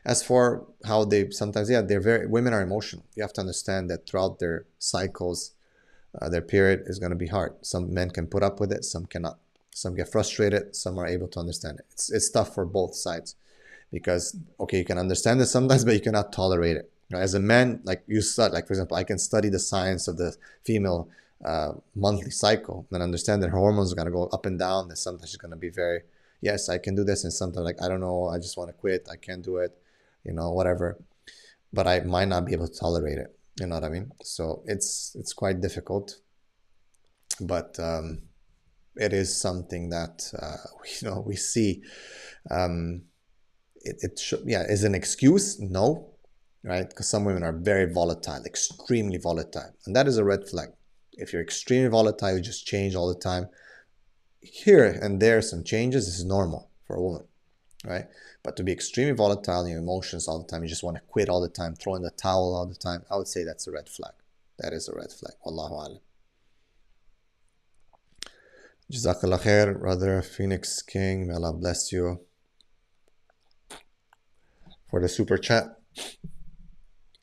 as for how they sometimes, women are emotional. You have to understand that throughout their cycles, their period is going to be hard. Some men can put up with it, some cannot. Some get frustrated, some are able to understand it. It's tough for both sides, because, okay, you can understand it sometimes, but you cannot tolerate it. As a man, like for example, I can study the science of the female monthly cycle and understand that her hormones are going to go up and down, and sometimes she's going to be very, yes, I can do this, and sometimes, like, I don't know, I just want to quit, I can't do it, whatever. But I might not be able to tolerate it. You know what I mean? So it's quite difficult, but it is something that we see. Is an excuse? No, right? Because some women are very volatile, extremely volatile, and that is a red flag. If you're extremely volatile, you just change all the time. Here and there, some changes, this is normal for a woman, right? But to be extremely volatile in your emotions all the time, you just want to quit all the time, throw in the towel all the time, I would say that's a red flag. That is a red flag. Wallahu alam. Jazakallah khair, brother Phoenix King. May Allah bless you for the super chat.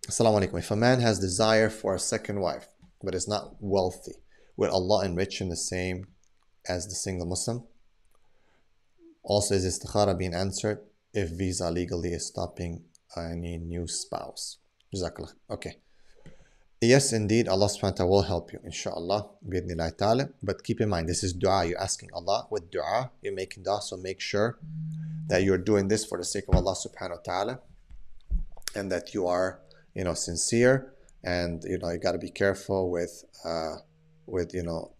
Assalamu alaikum. If a man has desire for a second wife, but is not wealthy, will Allah enrich him the same as the single Muslim? Also, is istikhara being answered if visa legally is stopping any new spouse? Jazakallah. Okay. Yes, indeed, Allah subhanahu wa ta'ala will help you, inshallah, bi'idhnillahi ta'ala. But keep in mind, this is dua. You're asking Allah with dua. You're making dua, so make sure that you're doing this for the sake of Allah subhanahu wa ta'ala, and that you are, sincere, and, you got to be careful with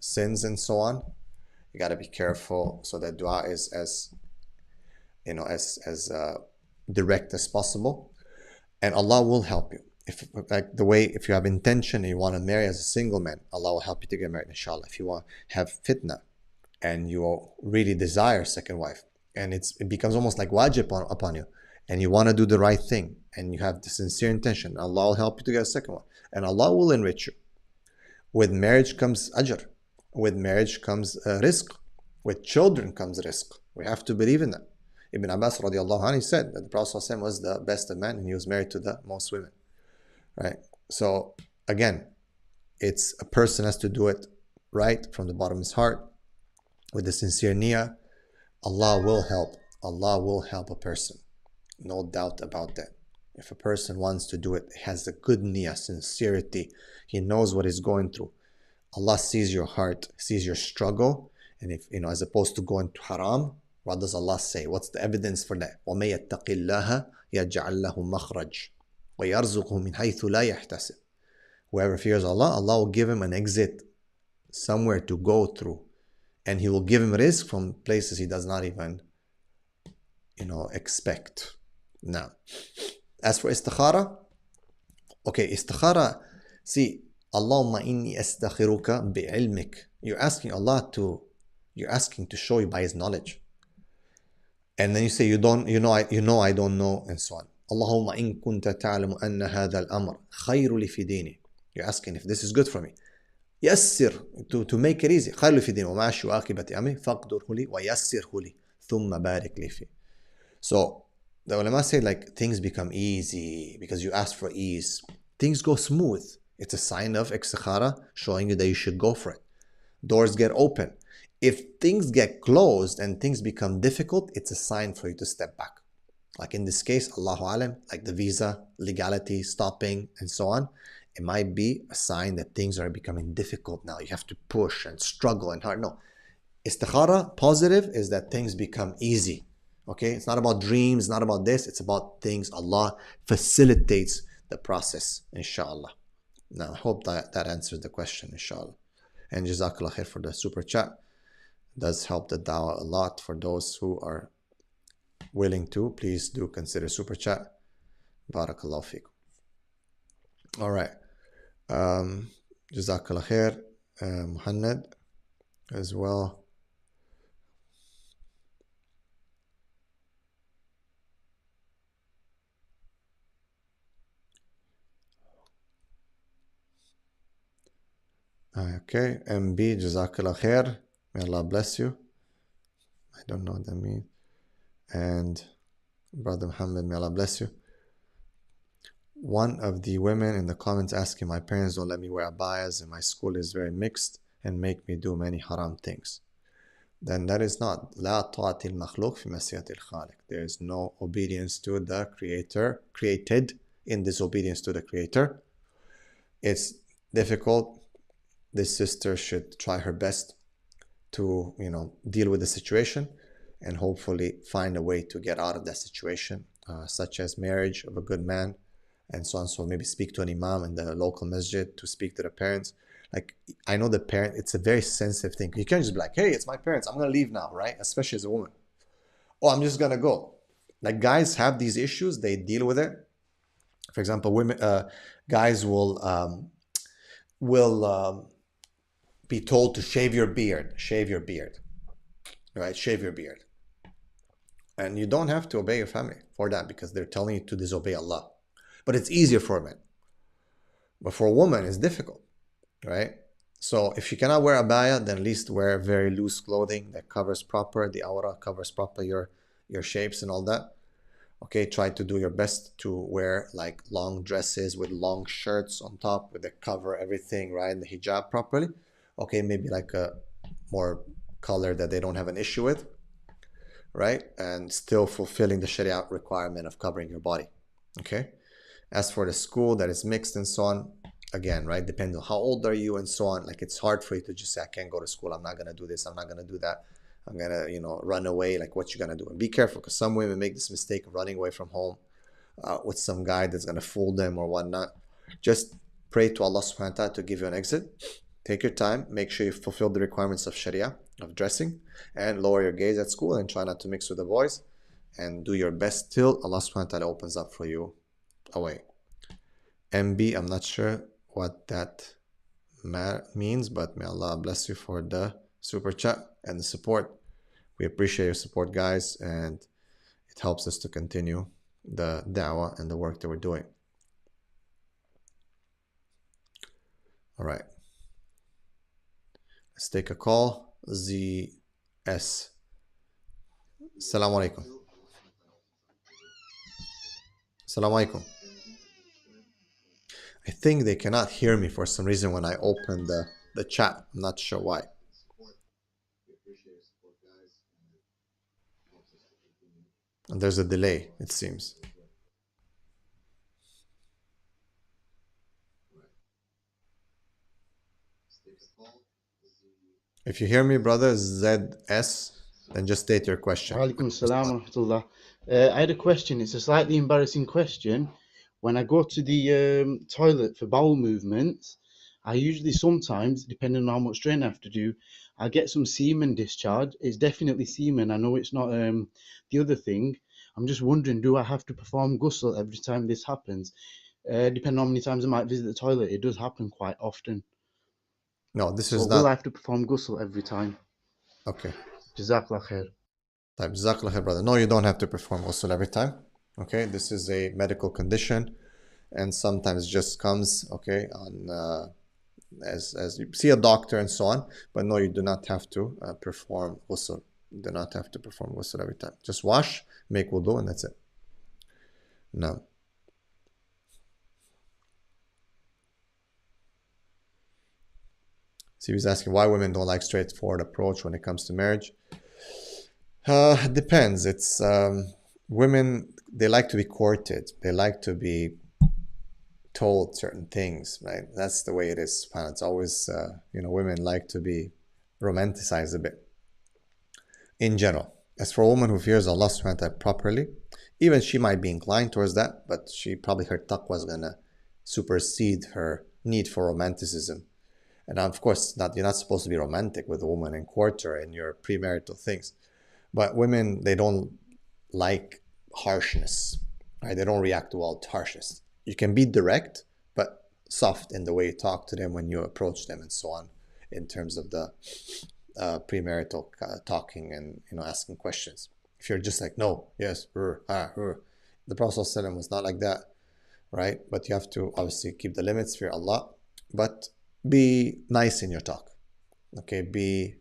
sins and so on. You got to be careful so that dua is as direct as possible, and Allah will help you. If you have intention and you want to marry as a single man, Allah will help you to get married, inshallah. If you want to have fitna and you really desire a second wife, and it becomes almost like wajib upon you, and you want to do the right thing, and you have the sincere intention, Allah will help you to get a second one, and Allah will enrich you. With marriage comes ajr. With marriage comes rizq. With children comes rizq. We have to believe in that. Ibn Abbas radiallahu anhu said that the Prophet was the best of men, and he was married to the most women. Right? So again, it's a person has to do it right from the bottom of his heart with the sincere niyyah. Allah will help. Allah will help a person. No doubt about that. If a person wants to do it, has a good niyyah, sincerity, he knows what he's going through. Allah sees your heart, sees your struggle, and if as opposed to going to haram, what does Allah say? What's the evidence for that? وَمَن يَتَّقِ اللَّهَ يَجْعَل لَهُ مَخْرَجًا وَيَرْزُقْهُ مِنْ حَيْثُ لَا يَحْتَسِبُ. Whoever fears Allah, Allah will give him an exit, somewhere to go through, and He will give him rizq from places he does not even, expect. Now, as for istikhara, okay, istikhara, see, Allahumma inni astakhiruka bi'ilmik. You're asking to show you by His knowledge. And then you say, I don't know, and so on. Allahumma in kunta ta'lamu anna hadha al-amr khayru li fi dini. You're asking if this is good for me. Yassir, to make it easy. Khayru li fi dini, wa ma'ashu aqibati amri, faqdurhu li, wa yassirhu li, thumma barik li fi. So, the ulama say things become easy because you ask for ease. Things go smooth. It's a sign of istikhara showing you that you should go for it. Doors get open. If things get closed and things become difficult, it's a sign for you to step back. Like in this case, Allahu Alam, like the visa, legality, stopping, and so on, it might be a sign that things are becoming difficult now. You have to push and struggle and hard. No. Istikhara, positive, is that things become easy. Okay? It's not about dreams, not about this. It's about things Allah facilitates the process, inshallah. Now, I hope that answers the question, inshallah. And Jazakallah khair for the super chat. It does help the dawah a lot. For those who are willing to, please do consider super chat. Barakallahu feekum. All right. Jazakallah khair. Muhammad as well. Okay, MB, Jazakallah khair. May Allah bless you. I don't know what that means. And Brother Muhammad, may Allah bless you. One of the women in the comments asking, my parents don't let me wear abayas and my school is very mixed and make me do many haram things. Then that is not لا طاعة المخلوق في معصية الخالق. There is no obedience to the Creator, created in disobedience to the Creator. It's difficult. This sister should try her best to, deal with the situation and hopefully find a way to get out of that situation, such as marriage of a good man and so on. So maybe speak to an imam in the local masjid, to speak to the parents. I know the parent, it's a very sensitive thing. You can't just be like, hey, it's my parents, I'm going to leave now, right? Especially as a woman. Oh, I'm just going to go. Guys have these issues, they deal with it. For example, guys will be told to shave your beard, right? Shave your beard. And you don't have to obey your family for that because they're telling you to disobey Allah. But it's easier for men. But for a woman, it's difficult, right? So if you cannot wear abaya, then at least wear very loose clothing that covers proper, the aura covers proper your shapes and all that. Okay, try to do your best to wear long dresses with long shirts on top with the cover everything, right? And the hijab properly. Okay, maybe a more color that they don't have an issue with. right? And still fulfilling the Sharia requirement of covering your body, okay? As for the school that is mixed and so on, again, right, depending on how old are you and so on, like it's hard for you to just say, I can't go to school, I'm not gonna do this, I'm not gonna do that, I'm gonna, run away. Like, what you gonna do? And be careful, because some women make this mistake of running away from home with some guy that's gonna fool them or whatnot. Just pray to Allah subhanahu wa ta'ala to give you an exit. Take your time, make sure you fulfill the requirements of Sharia, of dressing, and lower your gaze at school and try not to mix with the boys, and do your best till Allah subhanahu wa ta'ala opens up for you a way. MB, I'm not sure what that means, but may Allah bless you for the super chat and the support. We appreciate your support, guys, and it helps us to continue the da'wah and the work that we're doing. All right. Let's take a call. ZS. Assalamu alaikum. Assalamu alaikum. I think they cannot hear me for some reason when I open the chat. I'm not sure why. And there's a delay, it seems. If you hear me, brother ZS, then just state your question. Walaikum salam wa rahmatullah. I had a question. It's a slightly embarrassing question. When I go to the toilet for bowel movements, I usually sometimes, depending on how much strain I have to do, I get some semen discharge. It's definitely semen. I know it's not the other thing. I'm just wondering, do I have to perform ghusl every time this happens? Depending on how many times I might visit the toilet, it does happen quite often. No, this So is will not. I have to perform ghusl every time? Okay. Jazakallah khair. Jazakallah khair, brother. No, you don't have to perform ghusl every time. Okay, this is a medical condition, and sometimes just comes, okay, on as you see a doctor and so on. But no, you do not have to perform ghusl. You do not have to perform ghusl every time. Just wash, make wudu, and that's it. No. So he was asking why women don't like straightforward approach when it comes to marriage. It depends. It's women, they like to be courted. They like to be told certain things, right? That's the way it is. It's always, women like to be romanticized a bit in general. As for a woman who fears Allah subhanahu wa ta'ala properly, even she might be inclined towards that, but her taqwa is gonna supersede her need for romanticism. And of course, you're not supposed to be romantic with a woman and court her in your premarital things. But women, they don't like harshness, right? They don't react well to harshness. You can be direct, but soft in the way you talk to them when you approach them and so on, in terms of the premarital talking and asking questions. If you're just like, no, yes, the Prophet ﷺ was not like that, right? But you have to obviously keep the limits, fear Allah, but be nice in your talk. Okay, be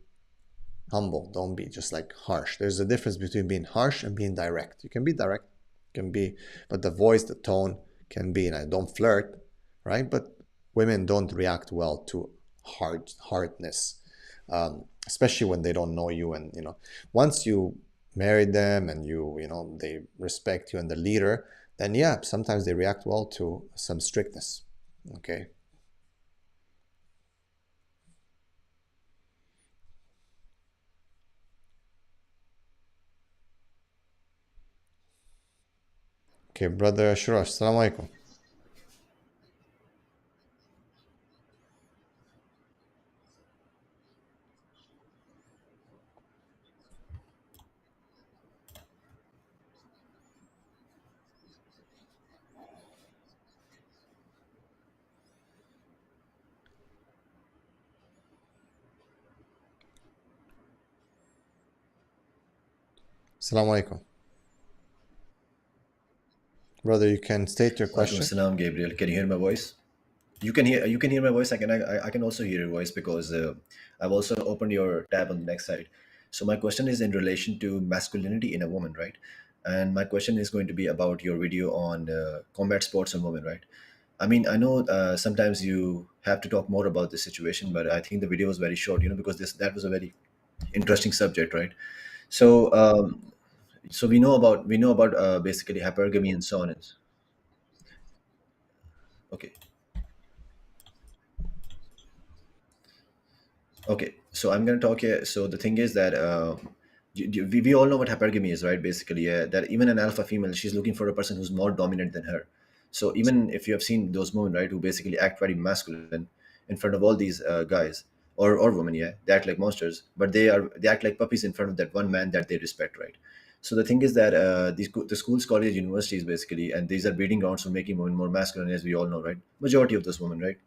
humble. Don't be just like harsh. There's a difference between being harsh and being direct. You can be direct, but the voice, the tone can be, and I don't flirt, right? But women don't react well to hardness, especially when they don't know you. And once you marry them and they respect you and the leader, then yeah, sometimes they react well to some strictness. Okay. Okay, brother Shurash, assalamu alaikum. Assalamu alaikum. Brother, you can state your question. Salam, Gabriel. Can you hear my voice? You can hear my voice. I can also hear your voice because I've also opened your tab on the next side. So my question is in relation to masculinity in a woman, right? And my question is going to be about your video on combat sports and women, right? I mean, I know sometimes you have to talk more about this situation, but I think the video was very short, because that was a very interesting subject, right? So So we know about basically hypergamy and so on. Okay. Okay, so I'm going to talk here. So the thing is that we all know what hypergamy is, right? Basically, that even an alpha female, she's looking for a person who's more dominant than her. So even if you have seen those women, right, who basically act very masculine in front of all these guys or women, yeah, they act like monsters, but they act like puppies in front of that one man that they respect, right? So the thing is that the schools, colleges, universities, basically, and these are breeding grounds for making women more masculine, as we all know, right? Majority of those women, right?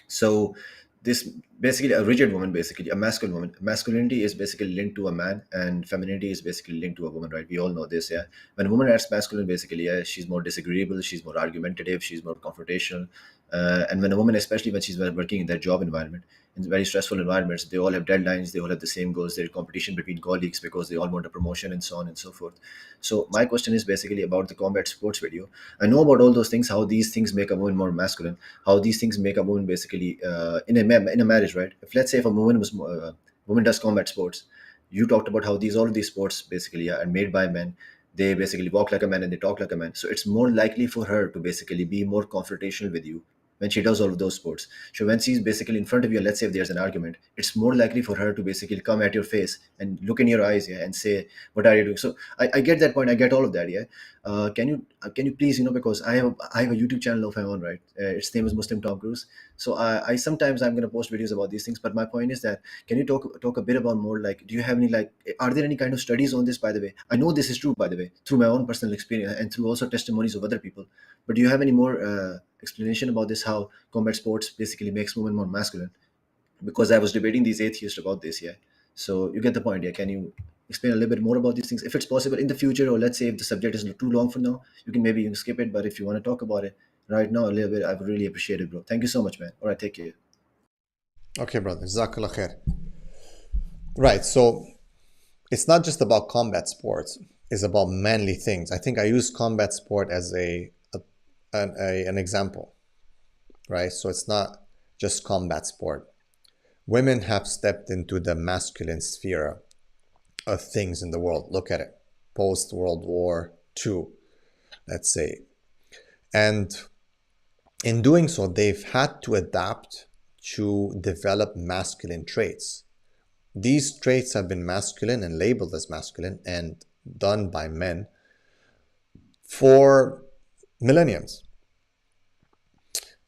So this basically a rigid woman, basically a masculine woman. Masculinity is basically linked to a man, and femininity is basically linked to a woman, right? We all know this, yeah. When a woman acts masculine, basically, yeah, she's more disagreeable, she's more argumentative, she's more confrontational. And when a woman, especially when she's working in their job environment, in very stressful environments, they all have deadlines, they all have the same goals, there's competition between colleagues because they all want a promotion and so on and so forth. So my question is basically about the combat sports video. I know about all those things, how these things make a woman more masculine, how these things make a woman basically in a marriage, right? If let's say if a woman does combat sports, you talked about how all of these sports basically are made by men. They basically walk like a man and they talk like a man. So it's more likely for her to basically be more confrontational with you when she does all of those sports. So when she's basically in front of you, let's say if there's an argument, it's more likely for her to basically come at your face and look in your eyes, yeah, and say, "What are you doing?" So I get that point. I get all of that, yeah. Can you please, because I have a YouTube channel of my own, right? Its name is Muslim Tom Cruise. So I sometimes I'm going to post videos about these things. But my point is that, can you talk a bit about more, like, do you have any, like, are there any kind of studies on this? By the way, I know this is true, by the way, through my own personal experience and through also testimonies of other people. But do you have any more explanation about this? How combat sports basically makes women more masculine? Because I was debating these atheists about this, yeah. So you get the point, yeah. Can you explain a little bit more about these things, if it's possible, in the future, or let's say if the subject is too long for now, you can skip it. But if you want to talk about it right now a little bit, I would really appreciate it, bro. Thank you so much, man. All right, take care. Okay, brother. Jazakallah khair. Right. So it's not just about combat sports. It's about manly things. I think I use combat sport as an example, right? So it's not just combat sport. Women have stepped into the masculine sphere of things in the world. Look at it. Post World War II, let's say. And in doing so, they've had to adapt to develop masculine traits. These traits have been masculine and labeled as masculine and done by men for millenniums.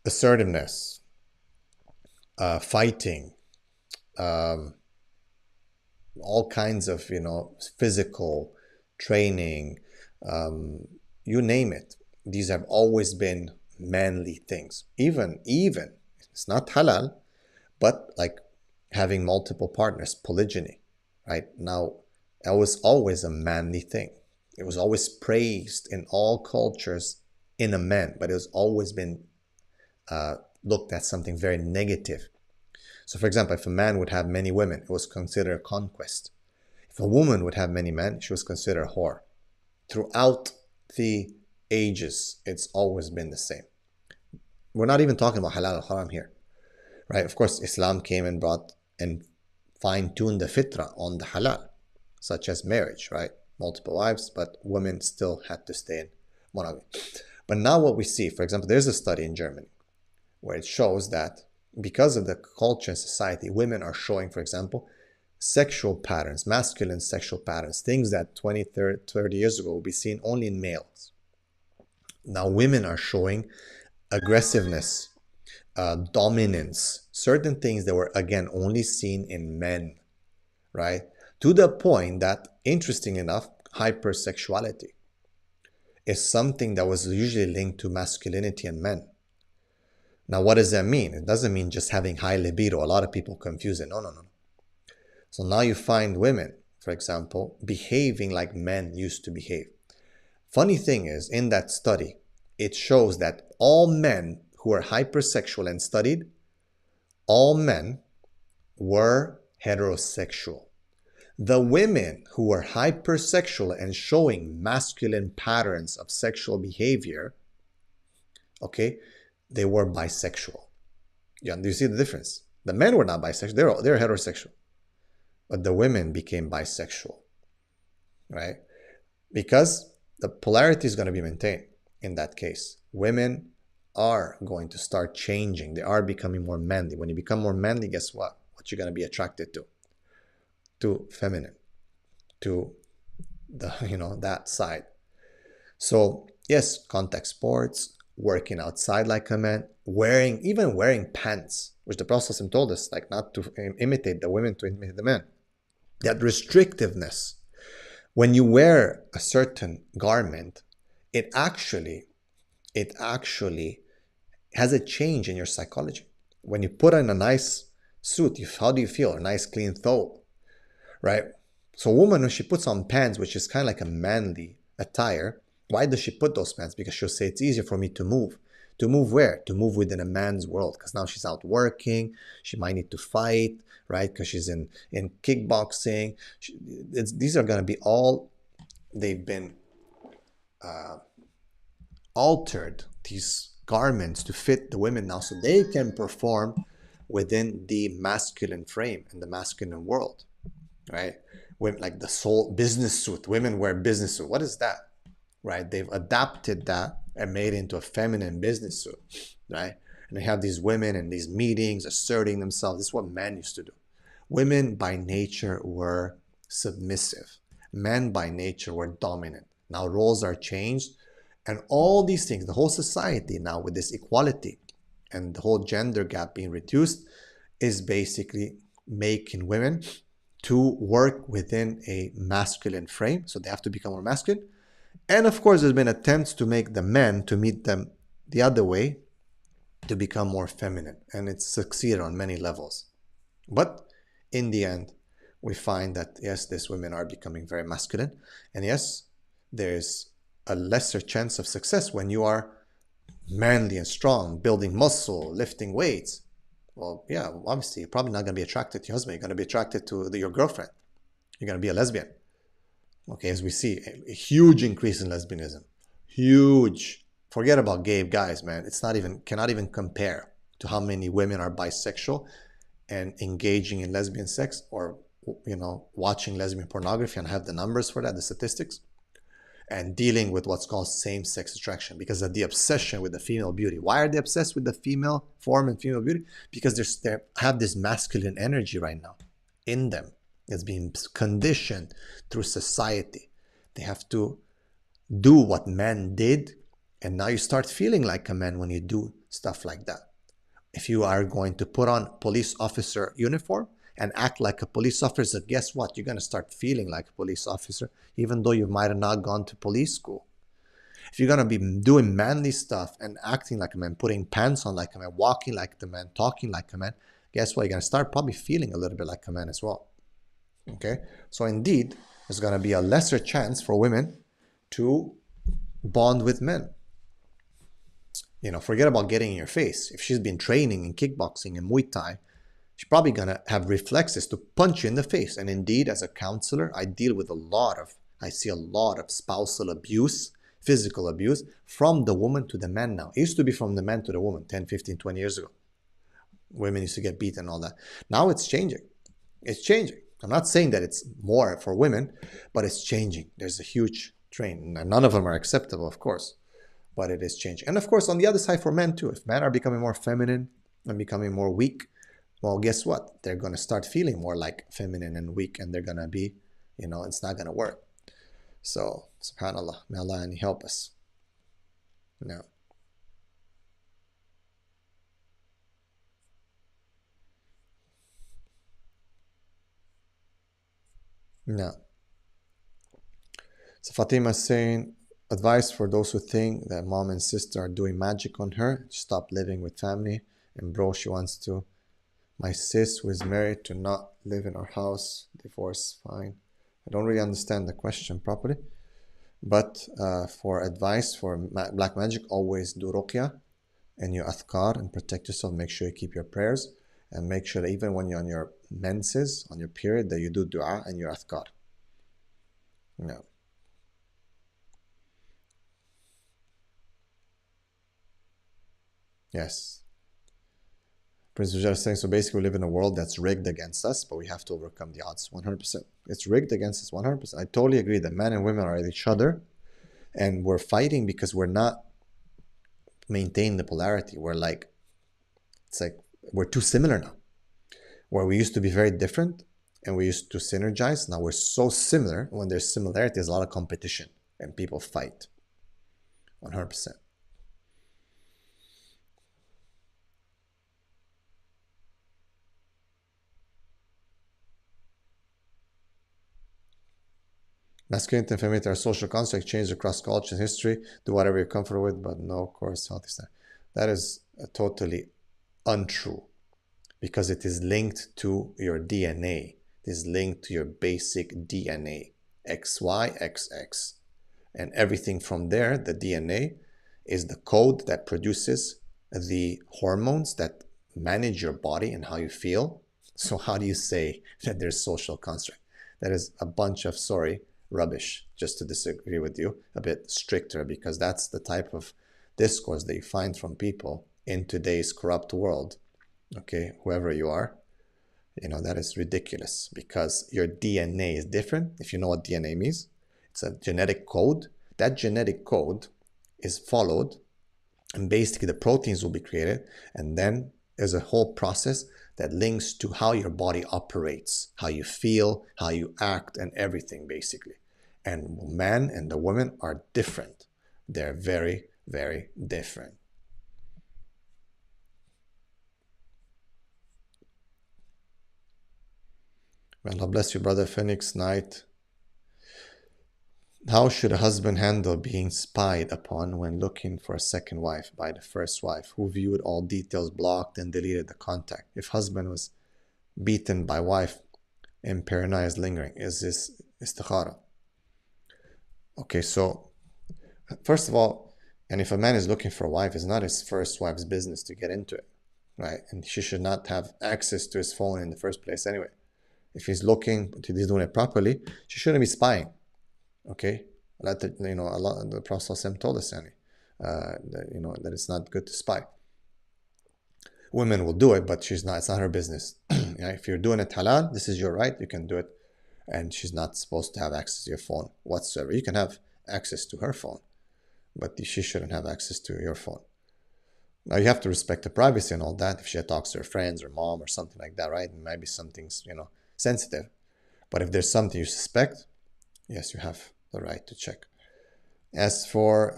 Assertiveness, fighting, all kinds of, physical training, you name it. These have always been manly things. Even it's not halal, but like having multiple partners, polygyny, right? Now, that was always a manly thing. It was always praised in all cultures in a man, but it has always been looked at something very negative. So, for example, if a man would have many women, it was considered a conquest. If a woman would have many men, she was considered a whore. Throughout the ages, it's always been the same. We're not even talking about halal or haram here, right? Of course, Islam came and brought and fine-tuned the fitra on the halal, such as marriage, right? Multiple wives, but women still had to stay in monogamy. But now what we see, for example, there's a study in Germany where it shows that because of the culture and society, women are showing, for example, sexual patterns, masculine sexual patterns, things that 20, 30 years ago would be seen only in males. Now women are showing aggressiveness, dominance, certain things that were, again, only seen in men, right? To the point that, interesting enough, hypersexuality is something that was usually linked to masculinity and men. Now, what does that mean? It doesn't mean just having high libido. A lot of people confuse it. No. So now you find women, for example, behaving like men used to behave. Funny thing is, in that study, it shows that all men who are hypersexual and studied, all men were heterosexual. The women who were hypersexual and showing masculine patterns of sexual behavior, okay, they were bisexual. Yeah, do you see the difference? The men were not bisexual, they're heterosexual. But the women became bisexual, right? because the polarity is going to be maintained in that case. Women are going to start changing. They are becoming more manly. When you become more manly, guess what? What you're going to be attracted to? To feminine, to the, that side. So yes, contact sports, working outside like a man, even wearing pants, which the Prophet told us, like not to imitate the women, to imitate the men. That restrictiveness. When you wear a certain garment, it actually has a change in your psychology. When you put on a nice suit, how do you feel? A nice clean thobe, right? So a woman, when she puts on pants, which is kind of like a manly attire, why does she put those pants? Because she'll say it's easier for me to move. To move where? To move within a man's world. Because now she's out working. She might need to fight, right? Because she's in kickboxing. These are going to be all, they've been altered, these garments, to fit the women now so they can perform within the masculine frame and the masculine world, right? Women, like the soul business suit, women wear business suit. What is that, right? They've adapted that and made it into a feminine business suit, right? And they have these women in these meetings asserting themselves. This is what men used to do. Women by nature were submissive. Men by nature were dominant. Now roles are changed, and all these things, the whole society now with this equality and the whole gender gap being reduced, is basically making women to work within a masculine frame. So they have to become more masculine. And of course, there's been attempts to make the men to meet them the other way, to become more feminine. And it's succeeded on many levels. But in the end, we find that yes, these women are becoming very masculine. And yes, there's a lesser chance of success when you are manly and strong, building muscle, lifting weights. Well, yeah, obviously, you're probably not going to be attracted to your husband. You're going to be attracted to your girlfriend. You're going to be a lesbian. Okay, as we see, a huge increase in lesbianism. Huge. Forget about gay guys, man. It's not even, cannot even compare to how many women are bisexual and engaging in lesbian sex, or watching lesbian pornography, and have the numbers for that, the statistics, and dealing with what's called same-sex attraction because of the obsession with the female beauty. Why are they obsessed with the female form and female beauty? Because they have this masculine energy right now in them. It's being conditioned through society. They have to do what men did, and now you start feeling like a man when you do stuff like that. If you are going to put on police officer uniform and act like a police officer, guess what? You're going to start feeling like a police officer, even though you might have not gone to police school. If you're going to be doing manly stuff and acting like a man, putting pants on like a man, walking like the man, talking like a man, guess what? You're going to start probably feeling a little bit like a man as well. Okay? So indeed, there's going to be a lesser chance for women to bond with men. Forget about getting in your face. If she's been training in kickboxing and Muay Thai, she's probably going to have reflexes to punch you in the face. And indeed, as a counselor, I see a lot of spousal abuse, physical abuse, from the woman to the man now. It used to be from the man to the woman 10, 15, 20 years ago. Women used to get beaten and all that. Now it's changing. It's changing. I'm not saying that it's more for women, but it's changing. There's a huge trend. None of them are acceptable, of course, but it is changing. And of course, on the other side for men too, if men are becoming more feminine and becoming more weak, well, guess what? They're going to start feeling more like feminine and weak, and they're going to be, it's not going to work. So, subhanAllah, may Allah help us. No. No. So Fatima is saying, advice for those who think that mom and sister are doing magic on her, stop living with family. And bro, she wants to. My sis who is married to not live in our house, divorce, fine. I don't really understand the question properly. But for advice for black magic, always do ruqya and your athkar and protect yourself. Make sure you keep your prayers, and make sure that even when you're on your menses, on your period, that you do dua and your athkar. No. Yes. Prince Vijay is saying, so basically we live in a world that's rigged against us, but we have to overcome the odds. 100%. It's rigged against us, 100%. I totally agree that men and women are at each other, and we're fighting because we're not maintaining the polarity. We're like, it's like we're too similar now. Where we used to be very different and we used to synergize, now we're so similar. When there's similarity, there's a lot of competition and people fight. 100%. Masculinity and femininity are social constructs, change across culture and history. Do whatever you're comfortable with, but no, of course, healthy style. That is totally untrue, because it is linked to your DNA. It is linked to your basic DNA, XY, XX. And everything from there, the DNA, is the code that produces the hormones that manage your body and how you feel. So how do you say that there's social construct? That is a bunch of, rubbish, just to disagree with you, a bit stricter, because that's the type of discourse that you find from people in today's corrupt world. Okay, whoever you are, that is ridiculous, because your DNA is different. If you know what DNA means, it's a genetic code. That genetic code is followed, and basically the proteins will be created, and then there's a whole process that links to how your body operates, how you feel, how you act, and everything, basically. And man and the woman are different. They're very, very different. May Allah bless you, Brother Phoenix Knight. How should a husband handle being spied upon when looking for a second wife by the first wife, who viewed all details, blocked, and deleted the contact? If husband was beaten by wife and paranoia is lingering, is this istikhara? Okay, so first of all, and if a man is looking for a wife, it's not his first wife's business to get into it, right? And she should not have access to his phone in the first place anyway. If he's looking, if he's doing it properly, she shouldn't be spying. Okay, the Prophet told us, that it's not good to spy. Women will do it, but it's not her business. If you're doing it halal, this is your right, you can do it, and she's not supposed to have access to your phone whatsoever. You can have access to her phone, but she shouldn't have access to your phone. Now, you have to respect the privacy and all that. If she talks to her friends or mom or something like that, right? Maybe something's, sensitive. But if there's something you suspect, yes, you have the right to check. As for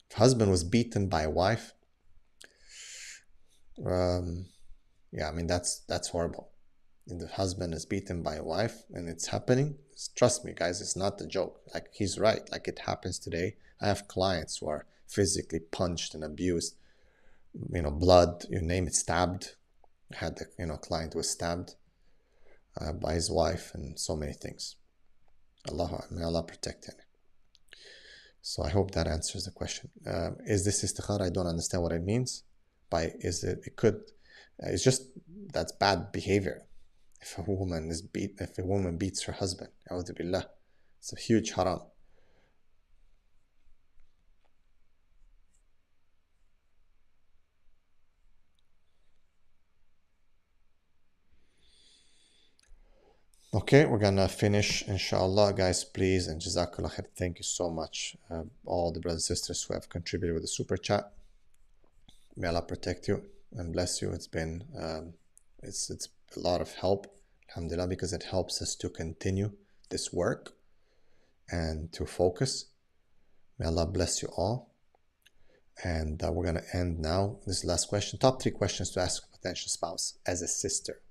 if husband was beaten by a wife, that's horrible. If the husband is beaten by a wife and it's happening, trust me, guys, it's not a joke. Like, he's right. Like, it happens today. I have clients who are physically punched and abused, blood, you name it, stabbed. I had a client who was stabbed by his wife, and so many things. May Allah protect him. So I hope that answers the question. Is this istikhara? I don't understand what it means. It's just, that's bad behavior. If a woman beats her husband, a'udhu billah, it's a huge haram. Okay, we're gonna finish, inshallah, guys, please, and jazakallah khair. Thank you so much, all the brothers and sisters who have contributed with the super chat. May Allah protect you and bless you. It's been it's a lot of help, alhamdulillah, because it helps us to continue this work and to focus. May Allah bless you all. And we're gonna end now. This is the last question. Top 3 questions to ask a potential spouse as a sister.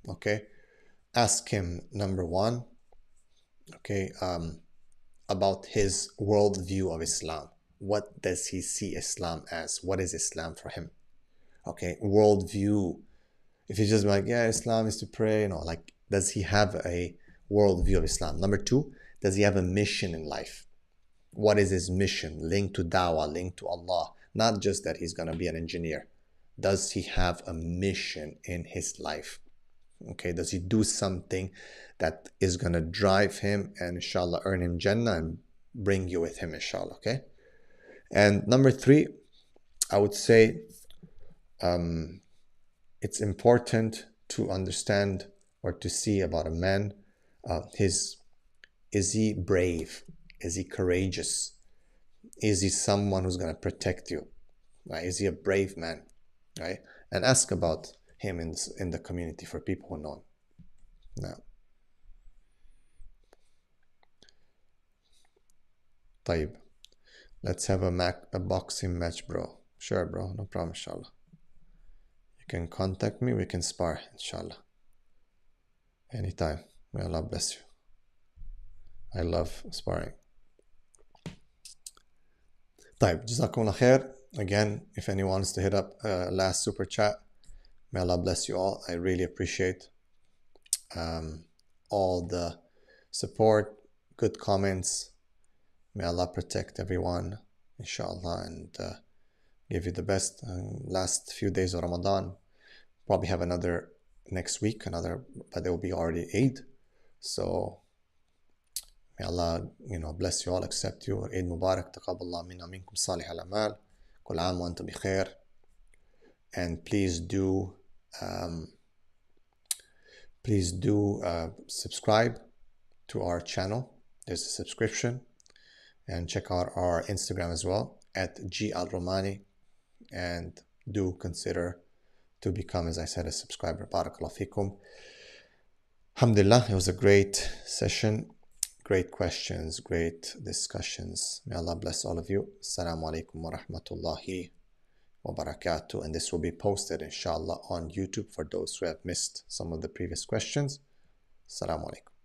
Okay. Ask him, number 1, about his worldview of Islam. What does he see Islam as? What is Islam for him? Okay, worldview. If he's just like, yeah, Islam is to pray, does he have a worldview of Islam? Number 2, does he have a mission in life? What is his mission? Linked to dawah, linked to Allah. Not just that he's going to be an engineer. Does he have a mission in his life? Okay, does he do something that is going to drive him and inshallah earn him Jannah and bring you with him, inshallah, okay? And number 3, I would say, it's important to understand or to see about a man, is he brave? Is he courageous? Is he someone who's going to protect you? Right? Is he a brave man? Right? And ask about him in the community for people who know him. Now, طيب, let's have a boxing match, bro. Sure, bro. No problem, inshallah. You can contact me. We can spar, inshallah. Anytime. May Allah bless you. I love sparring. طيب, جزاكم الله خير. Again, if anyone wants to hit up last super chat, may Allah bless you all. I really appreciate all the support, good comments. May Allah protect everyone, inshallah, and give you the best. Last few days of Ramadan, probably have another next week, but there will be already Eid. So may Allah, bless you all, accept you. Eid Mubarak, taqabbalallahu minna minkum salih al-amal. Kul aam wa antum bi khair. And please do subscribe to our channel. There's a subscription. And check out our Instagram as well, at Gabriel Al Romaani. And do consider to become, as I said, a subscriber. Barakallahu fikum. Alhamdulillah, it was a great session. Great questions, great discussions. May Allah bless all of you. Assalamu alaikum wa rahmatullahi wa barakatuh. And this will be posted, inshallah, on YouTube for those who have missed some of the previous questions. Assalamu alaikum.